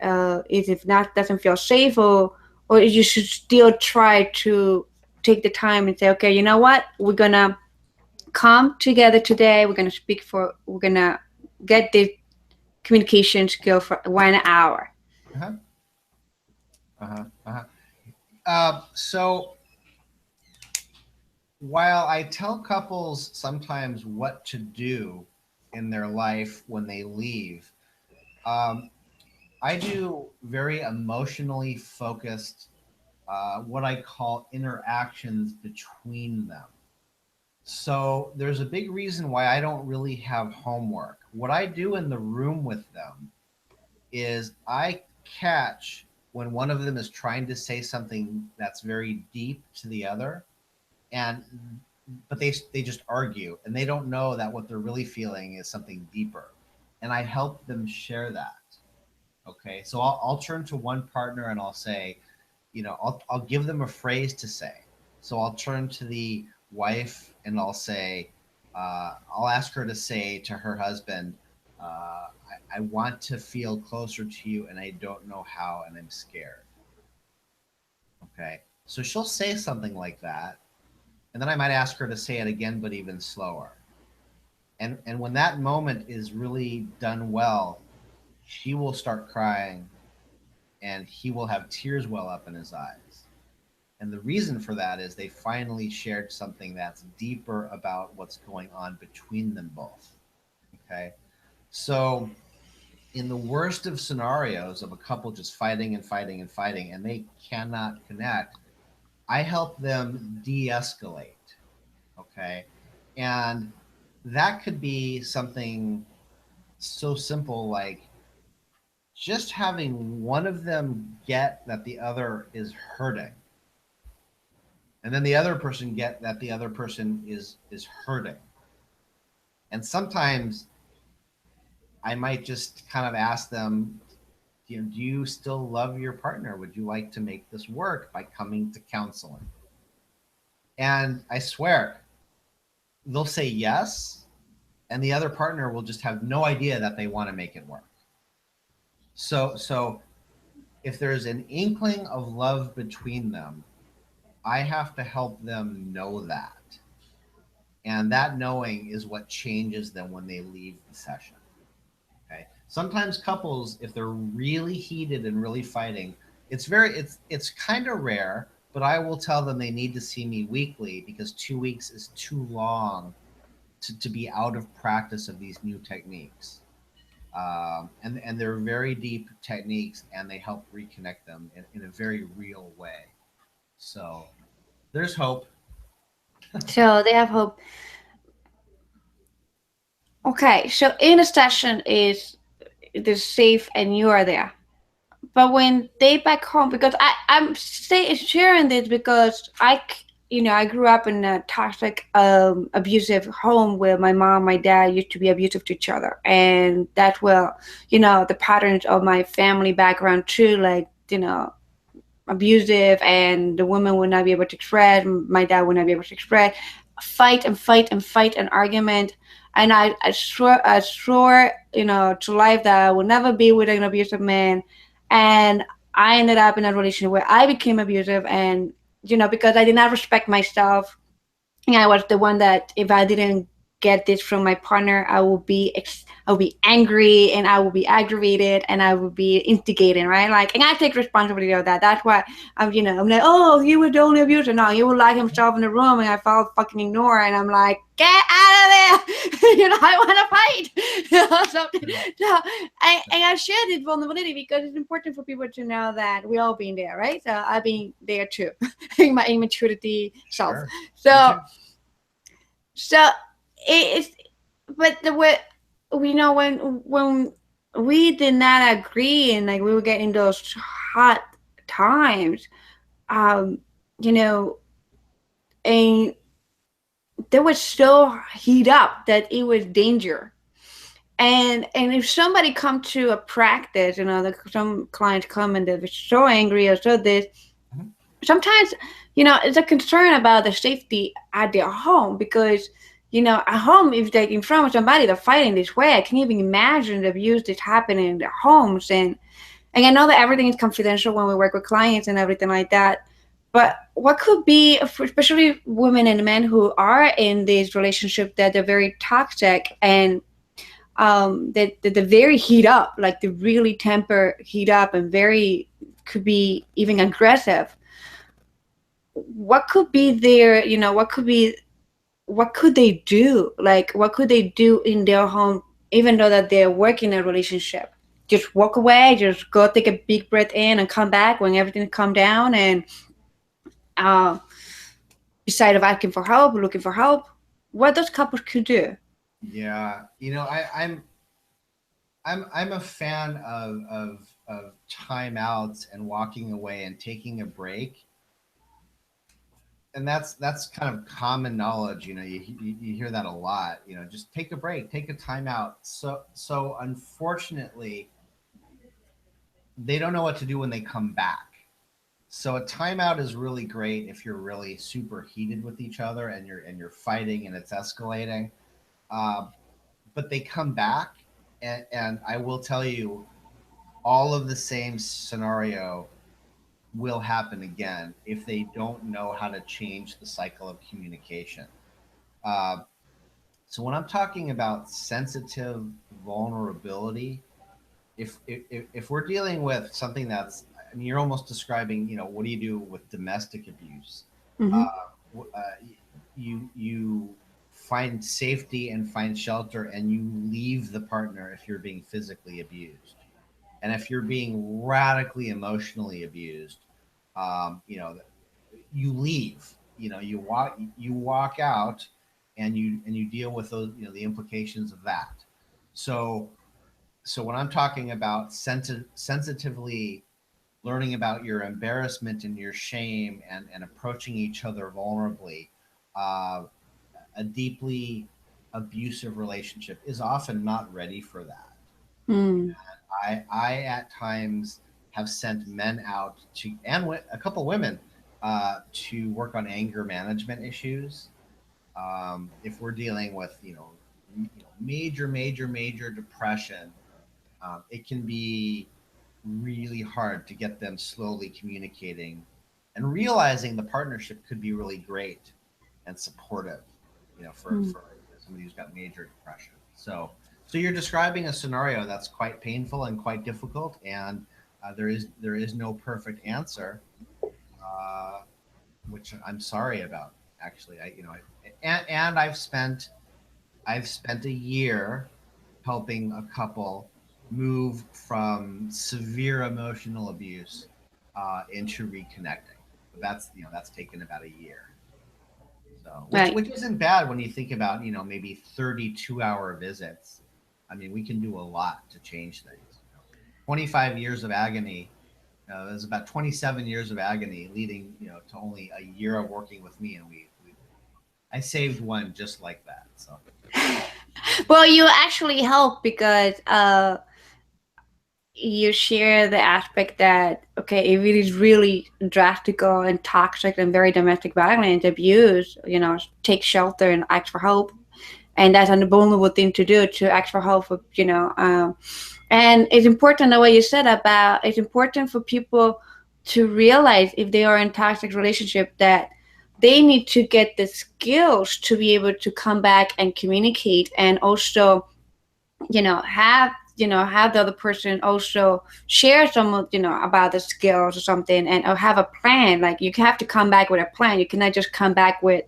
is if that doesn't feel safe, or you should still try to take the time and say, okay, you know what, we're gonna come together today, we're gonna get the communication skill for 1 hour. Uh-huh. Uh-huh. Uh-huh. So while I tell couples sometimes what to do in their life when they leave, um, I do very emotionally focused, what I call interactions between them. So there's a big reason why I don't really have homework. What I do in the room with them is I catch when one of them is trying to say something that's very deep to the other, and but they just argue and they don't know that what they're really feeling is something deeper, and I help them share that. Okay, so I'll turn to one partner and I'll say, I'll give them a phrase to say. So I'll turn to the wife and I'll say, I'll ask her to say to her husband, I want to feel closer to you and I don't know how and I'm scared. Okay, so she'll say something like that, and then I might ask her to say it again, but even slower. And when that moment is really done well, she will start crying and he will have tears well up in his eyes. And the reason for that is they finally shared something that's deeper about what's going on between them both. Okay. So, in the worst of scenarios of a couple just fighting and fighting and fighting and they cannot connect, I help them de escalate. Okay. And that could be something so simple like just having one of them get that the other is hurting, and then the other person get that the other person is hurting. And sometimes I might just kind of ask them, do you still love your partner? Would you like to make this work by coming to counseling? And I swear they'll say yes, and the other partner will just have no idea that they want to make it work. So if there's an inkling of love between them, I have to help them know that. And that knowing is what changes them when they leave the session. Okay. Sometimes couples, if they're really heated and really fighting, it's kind of rare, but I will tell them they need to see me weekly because 2 weeks is too long to be out of practice of these new techniques. And they're very deep techniques and they help reconnect them in a very real way. So there's hope. So they have hope. Okay, so in a session is it is safe and you are there. But when they back home, because I'm sharing this because I grew up in a toxic, abusive home where my mom, my dad used to be abusive to each other, and that will, the patterns of my family background too, like abusive, and the woman would not be able to express, my dad would not be able to express, fight and fight and fight and argument. And I swore, to life that I would never be with an abusive man. And I ended up in a relationship where I became abusive, and because I did not respect myself, and I was the one that if I didn't get this from my partner, I would be angry and I would be aggravated and I would be instigating, right? Like, and I take responsibility of that. That's why I'm like, oh, he was the only abuser. No, he would lock himself in the room and I felt fucking ignored, and I'm like, get out of there, I want to fight, something. So, I share this vulnerability because it's important for people to know that we all been there, right? So I've been there too, in my immaturity self. Sure. Me So too. So it's, but the way, we know, when we did not agree and like we were getting those hot times, um, you know, and they would so heat up that it was danger. And if somebody come to a practice, some clients come and they're so angry or so this, Mhm. sometimes, it's a concern about the safety at their home, because, at home, if they're in front of somebody, they're fighting this way. I can't even imagine the abuse that's happening in their homes. And I know that everything is confidential when we work with clients and everything like that. But what could be, especially women and men who are in these relationships that they're very toxic, and that they very heat up, like they really temper heat up, and very could be even aggressive. What could be their, what could they do? Like, what could they do in their home, even though that they're working a relationship? Just walk away, just go take a big breath in and come back when everything calm down, and uh, decide of asking for help, looking for help. What those couples could do. Yeah, I'm a fan of timeouts and walking away and taking a break, and that's kind of common knowledge. You hear that a lot. Just take a break, take a timeout. So unfortunately, they don't know what to do when they come back. So a timeout is really great if you're really super heated with each other and you're fighting and it's escalating. Uh, but they come back, and I will tell you, all of the same scenario will happen again if they don't know how to change the cycle of communication. Uh, so when I'm talking about sensitive vulnerability, if we're dealing with something that's, I mean, you're almost describing, what do you do with domestic abuse? Mm-hmm. Uh, you find safety and find shelter, and you leave the partner if you're being physically abused, and if you're being radically emotionally abused, um, you know, you leave. You walk out, and you deal with those, the implications of that. So so when I'm talking about sensitively learning about your embarrassment and your shame, and approaching each other vulnerably, uh, a deeply abusive relationship is often not ready for that. Mm. I at times have sent men out to, and a couple women, to work on anger management issues. If we're dealing with, major, major, major depression, it can be really hard to get them slowly communicating and realizing the partnership could be really great and supportive, Mm. for somebody who's got major depression. So you're describing a scenario that's quite painful and quite difficult, and there is no perfect answer, uh, which I'm sorry about. Actually, and I've spent a year helping a couple move from severe emotional abuse, into reconnecting. But that's taken about a year. So which Right. isn't bad when you think about, maybe 32-hour visits. I mean, we can do a lot to change things. 25 years of agony. There's about 27 years of agony leading, to only a year of working with me, and I saved one just like that. So Well, you actually help because you share the aspect that, okay, if it is really drastical and toxic and very domestic violence abuse, take shelter and ask for help. And that's an vulnerable thing to do, to ask for help for, and it's important the way you said about, it's important for people to realize if they are in toxic relationship that they need to get the skills to be able to come back and communicate, and also, have the other person also share some of, about the skills or something, and or have a plan. Like, you have to come back with a plan. You cannot just come back with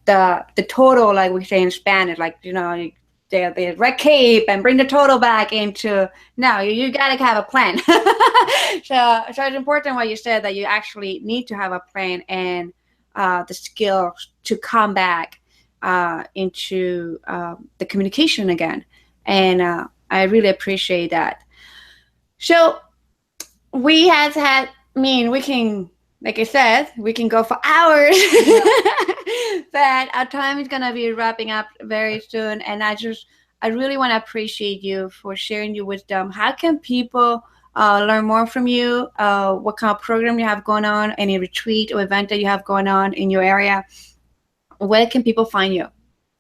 the total, like we say in Spanish, like, the red cape and bring the total back into. No, you gotta have a plan. So it's important what you said, that you actually need to have a plan and the skills to come back. into the communication again. And I really appreciate that. So we have had, I mean, we can, like I said, we can go for hours, Yeah. but our time is going to be wrapping up very soon. And I really want to appreciate you for sharing your wisdom. How can people learn more from you? What kind of program you have going on, any retreat or event that you have going on in your area? Where can people find you?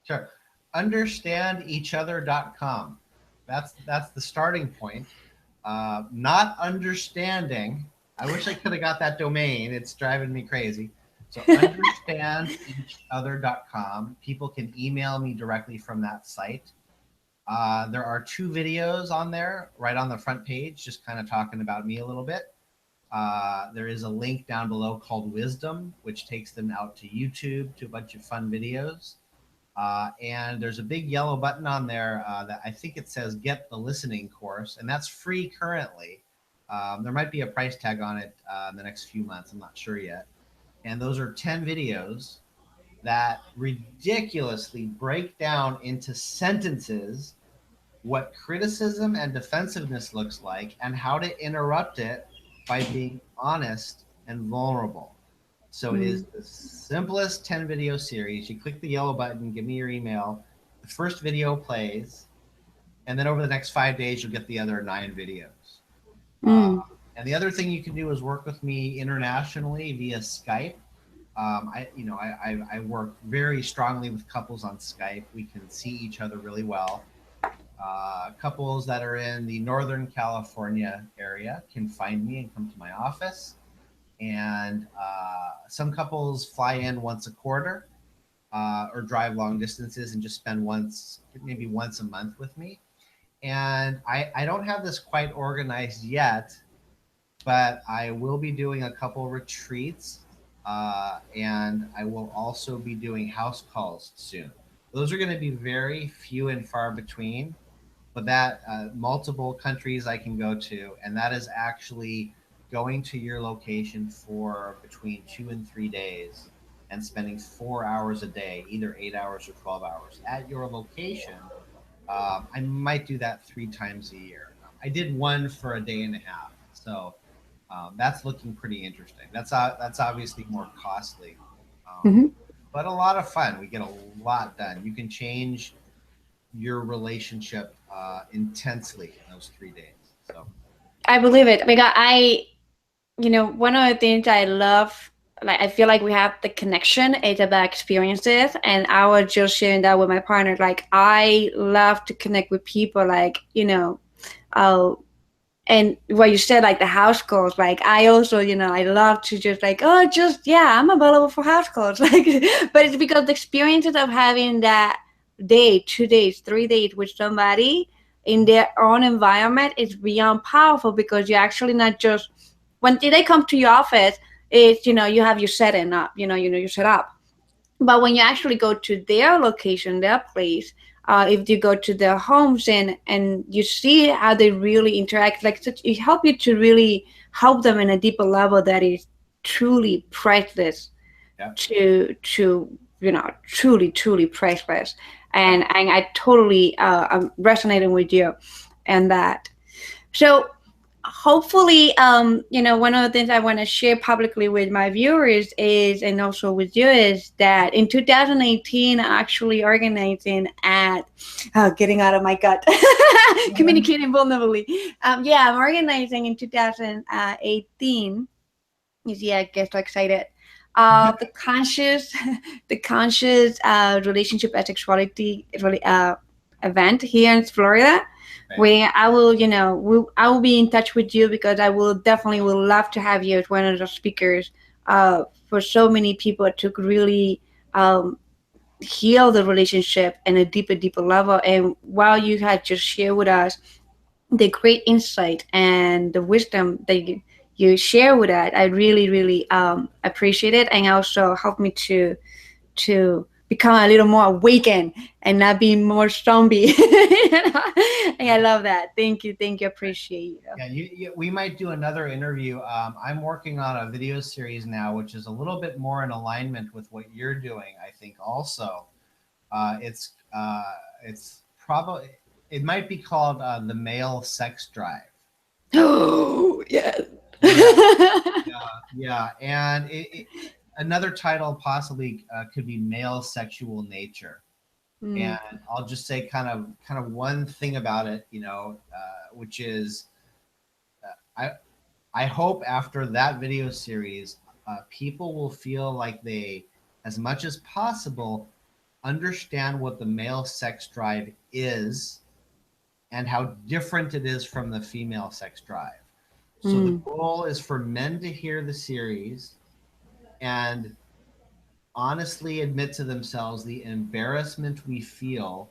Sure. Understandeachother.com. That's the starting point. Not understanding. I wish I could have got that domain. It's driving me crazy. So understandeachother.com. People can email me directly from that site. There are 2 videos on there, right on the front page, just kind of talking about me a little bit. There is a link down below called Wisdom, which takes them out to YouTube to a bunch of fun videos. And there's a big yellow button on there that I think it says Get the Listening course, and that's free currently. There might be a price tag on it in the next few months. I'm not sure yet. And those are 10 videos that ridiculously break down into sentences what criticism and defensiveness looks like and how to interrupt it by being honest and vulnerable. So it is Mm. the simplest 10 video series. You click the yellow button, give me your email. The first video plays, and then over the next 5 days, you'll get the other 9 videos. Uh, Mm. and the other thing you can do is work with me internationally via Skype. I work very strongly with couples on Skype. We can see each other really well. Couples that are in the Northern California area can find me and come to my office. And some couples fly in once a quarter or drive long distances and just spend maybe once a month with me. And I don't have this quite organized yet, but I will be doing a couple retreats, and I will also be doing house calls soon. Those are going to be very few and far between, but that multiple countries I can go to, and that is actually going to your location for between 2 and 3 days and spending 4 hours a day, either 8 hours or 12 hours at your location. I might do that 3 times a year. I did one for a day and a half, so that's looking pretty interesting. That's obviously more costly, um, Mhm. but a lot of fun. We get a lot done. You can change your relationship intensely in those 3 days. So I believe it because one of the things I love, like I feel like we have the connection, is about experiences. And I was just sharing that with my partner. Like I love to connect with people, like, uh, and what you said, like the house calls, like I also, I love to just like, oh, just, yeah, I'm available for house calls. Like, but it's because the experiences of having that day, 2 days, 3 days with somebody in their own environment is beyond powerful, because you're actually not just, when they come to your office, it's, you have your setting up, you set up. But when you actually go to their location, their place, if you go to their homes and you see how they really interact, like it help you to really help them in a deeper level that is truly priceless, yeah, to truly priceless. yeah. And I totally I'm resonating with you and that. So hopefully, one of the things I want to share publicly with my viewers is, and also with you, is that in 2018, actually organizing at, getting out of my gut, communicating vulnerably. Yeah, I'm organizing in 2018. You see, I get so excited. The conscious, the conscious relationship and sexuality really, event here in Florida, Right. where I will, I will be in touch with you, because I will definitely will love to have you as one of the speakers for so many people to really heal the relationship in a deeper, deeper level. And while you had just shared with us the great insight and the wisdom that you share with that, I really, really appreciate it, and also help me to become a little more awakened and not be more zombie. And I love that. Thank you, appreciate you. Yeah, we might do another interview. I'm working on a video series now, which is a little bit more in alignment with what you're doing, I think, also. It's probably, it might be called the male sex drive. Oh, yes. Yeah, yeah, and another title possibly could be male sexual nature. Mm, And I'll just say kind of one thing about it, which is I I hope after that video series, people will feel like they, as much as possible, understand what the male sex drive is and how different it is from the female sex drive. So the mm, goal is for men to hear the series and honestly admit to themselves the embarrassment we feel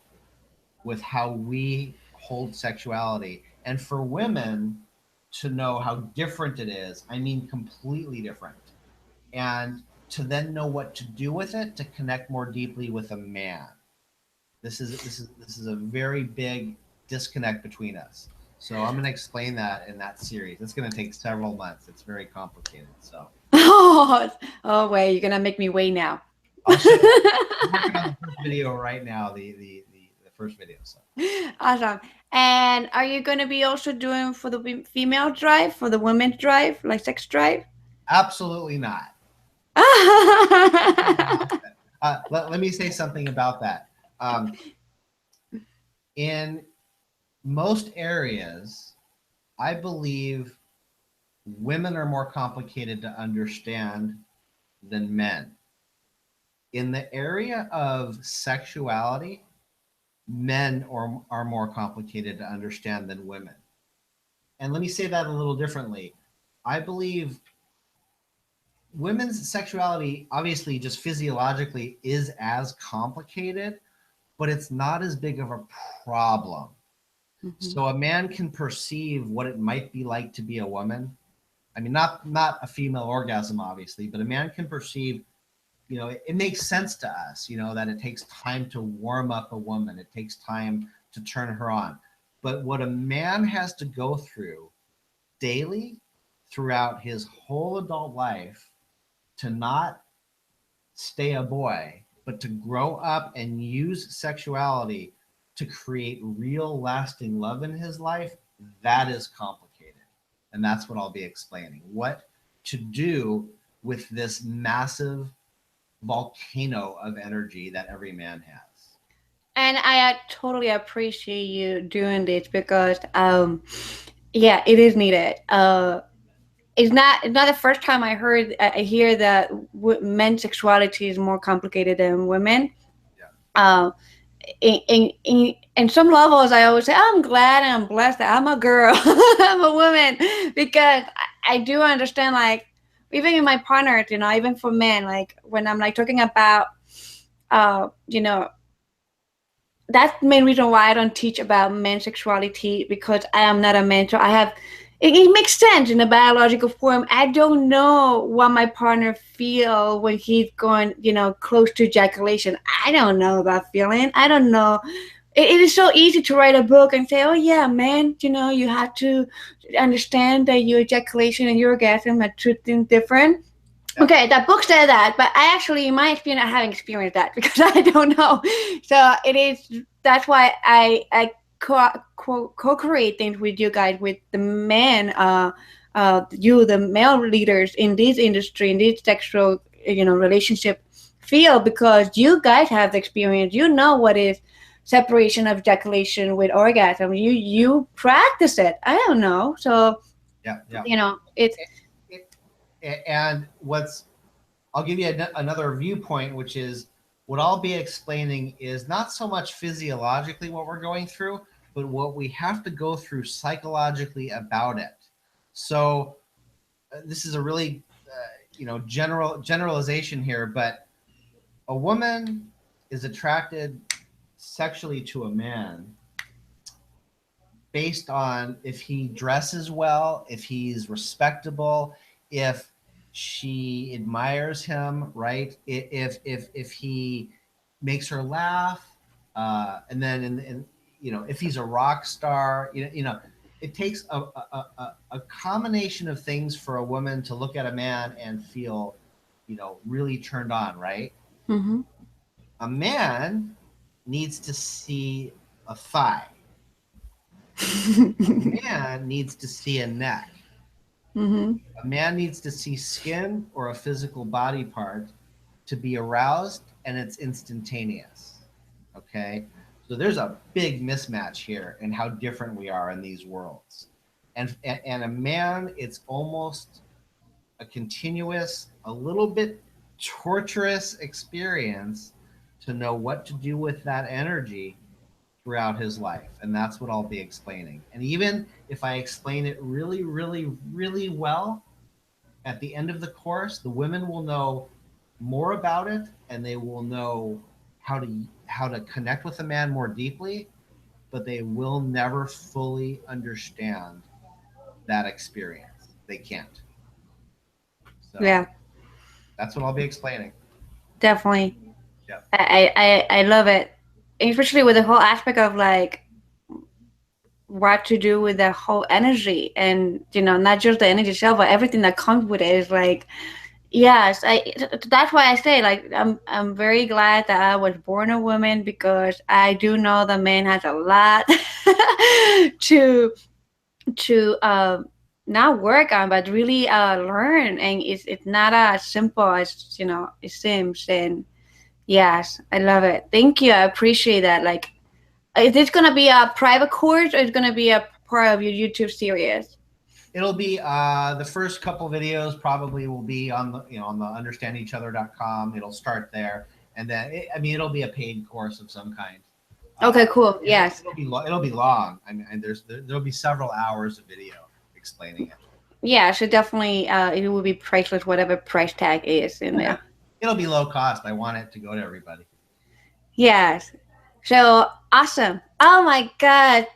with how we hold sexuality, and for women to know how different it is. I mean, completely different. And to then know what to do with it to connect more deeply with a man. This is a very big disconnect between us. So I'm going to explain that in that series. It's going to take several months. It's very complicated. So oh, oh, wait, you're gonna make me wait now. I'll show you. I'm working on the first video right now. The first video. So Awesome. And are you gonna be also doing for the female drive, for the women's drive, like sex drive? absolutely not. Let me say something about that. Um, in most areas, I believe women are more complicated to understand than men. In the area of sexuality, men are more complicated to understand than women. And let me say that a little differently. I believe women's sexuality, obviously, just physiologically, is as complicated, but it's not as big of a problem. Mhm. So a man can perceive what it might be like to be a woman. I mean, not a female orgasm, obviously, but a man can perceive. It makes sense to us. That it takes time to warm up a woman. It takes time to turn her on. But what a man has to go through daily, throughout his whole adult life, to not stay a boy, but to grow up and use sexuality to create real lasting love in his life, that is complicated. And that's what I'll be explaining. What to do with this massive volcano of energy that every man has. And I totally appreciate you doing this because, yeah, it is needed. It's not the first time I hear that men's sexuality is more complicated than women. Yeah. Uh, in some levels, I always say I'm glad and I'm blessed that I'm a girl, I'm a woman, because I do understand, like, even in my partners, even for men, like when I'm like talking about, uh, you know, that's the main reason why I don't teach about men's sexuality, because I am not a man. So it makes sense in a biological form. I don't know what my partner feel when he's going, close to ejaculation. I don't know that feeling. I don't know. It is so easy to write a book and say, oh yeah, man, you have to understand that your ejaculation and your orgasm are two things different. Yeah. Okay, that book said that, but I actually, in my experience, I haven't experienced that because I don't know. So it is. That's why I co-create things with you guys, with the men, you, the male leaders in this industry, in this sexual, relationship field, because you guys have the experience. You know what is separation of ejaculation with orgasm. You practice it. I don't know. So Yeah. Yeah. it's. And I'll give you another viewpoint, which is what I'll be explaining is not so much physiologically what we're going through, but what we have to go through psychologically about it. So this is a really generalization here, but a woman is attracted sexually to a man based on if he dresses well, if he's respectable, if she admires him, right? If he makes her laugh, and then if he's a rock star, it takes a combination of things for a woman to look at a man and feel, really turned on, right? Mm-hmm. A man needs to see a thigh. A man needs to see a neck. Mm-hmm. A man needs to see skin or a physical body part to be aroused, and it's instantaneous. Okay? So there's a big mismatch here in how different we are in these worlds. And a man, it's almost a continuous, a little bit torturous experience to know what to do with that energy throughout his life. And that's what I'll be explaining. And even if I explain it really, really, really well, at the end of the course, the women will know more about it and they will know how to connect with a man more deeply, but they will never fully understand that experience. They can't. So Yeah, that's what I'll be explaining. definitely. Yep. I love it, especially with the whole aspect of like what to do with the whole energy, and not just the energy itself, but everything that comes with it is like, yes, that's why I say, like, I'm very glad that I was born a woman, because I do know the man has a lot to not work on, but really learn, and it's not as simple as it seems. And yes, I love it. Thank you. I appreciate that. Like, is this gonna be a private course, or is it gonna be a part of your YouTube series? It'll be the first couple videos probably will be on the on the understandeachother.com. It'll start there, and then it'll be a paid course of some kind. Okay, cool. It'll, Yes. it'll be it'll be long. I mean, and there'll be several hours of video explaining it. Yeah, so definitely it will be priceless, whatever price tag is in there. It'll be low cost. I want it to go to everybody. Yes. So awesome. Oh my God.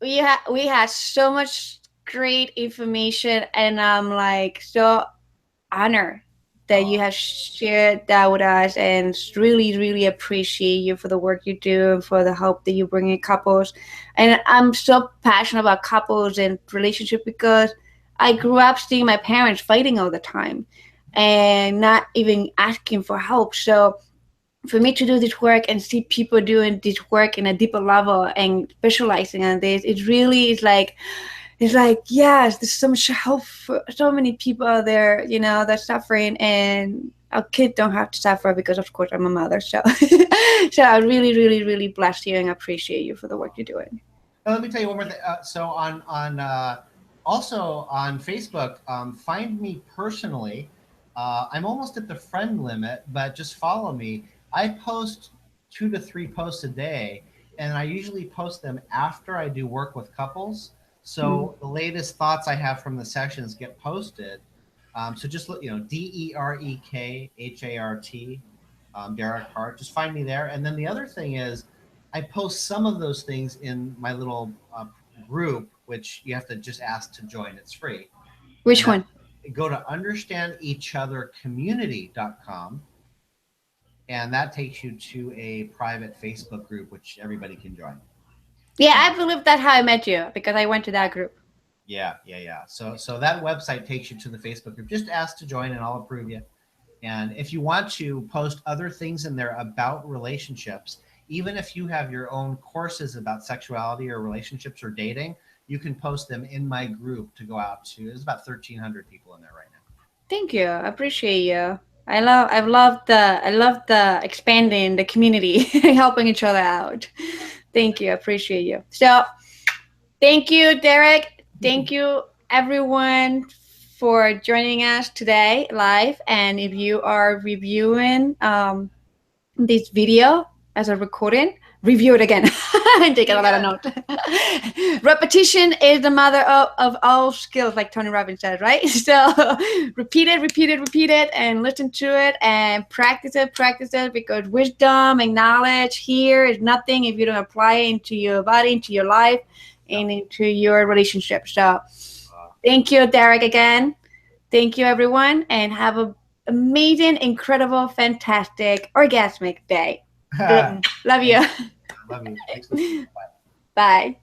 We had so much great information, and I'm like so honored that you Oh, have shared that with us, and really, really appreciate you for the work you do and for the help that you bring in couples. And I'm so passionate about couples and relationship, because I grew up seeing my parents fighting all the time and not even asking for help. So for me to do this work and see people doing this work in a deeper level and specializing on this, it really is like, it's like, yes, there's so much help for so many people out there, that's suffering, and our kids don't have to suffer, because of course I'm a mother. So so I really, really, really bless you and appreciate you for the work you're doing. now, let me tell you one more thing. So also on Facebook, find me personally. I'm almost at the friend limit, but just follow me. I post 2 to 3 posts a day, and I usually post them after I do work with couples. Mm. So the latest thoughts I have from the sessions get posted. So just look, DerekHart, Derek Hart. Just find me there. And then the other thing is, I post some of those things in my little group, which you have to just ask to join. It's free. And Which that one? go to understandeachothercommunity.com, and that takes you to a private Facebook group which everybody can join. Yeah, And I believe that's how I met you, because I went to that group. yeah. So that website takes you to the Facebook group. Just ask to join and I'll approve you. And if you want to post other things in there about relationships, even if you have your own courses about sexuality or relationships or dating, you can post them in my group to go out to. There's about 1,300 people in there right now. Thank you. I appreciate you. I love the expanding the community, helping each other out. Thank you. I appreciate you. So thank you, Derek. Thank you, everyone, for joining us today live. And if you are reviewing this video as a recording, review it again and take a lot of Again. notes. Repetition is the mother of all skills, like Tony Robbins says, right? So repeat it, and listen to it and practice it, because wisdom and knowledge here is nothing if you don't apply it into your body, into your life, and into your relationship. So thank you, Derek, again. Thank you, everyone, and have a amazing, incredible, fantastic, orgasmic day. Thanks. Love you. Love you. Thanks for listening. Bye. Bye.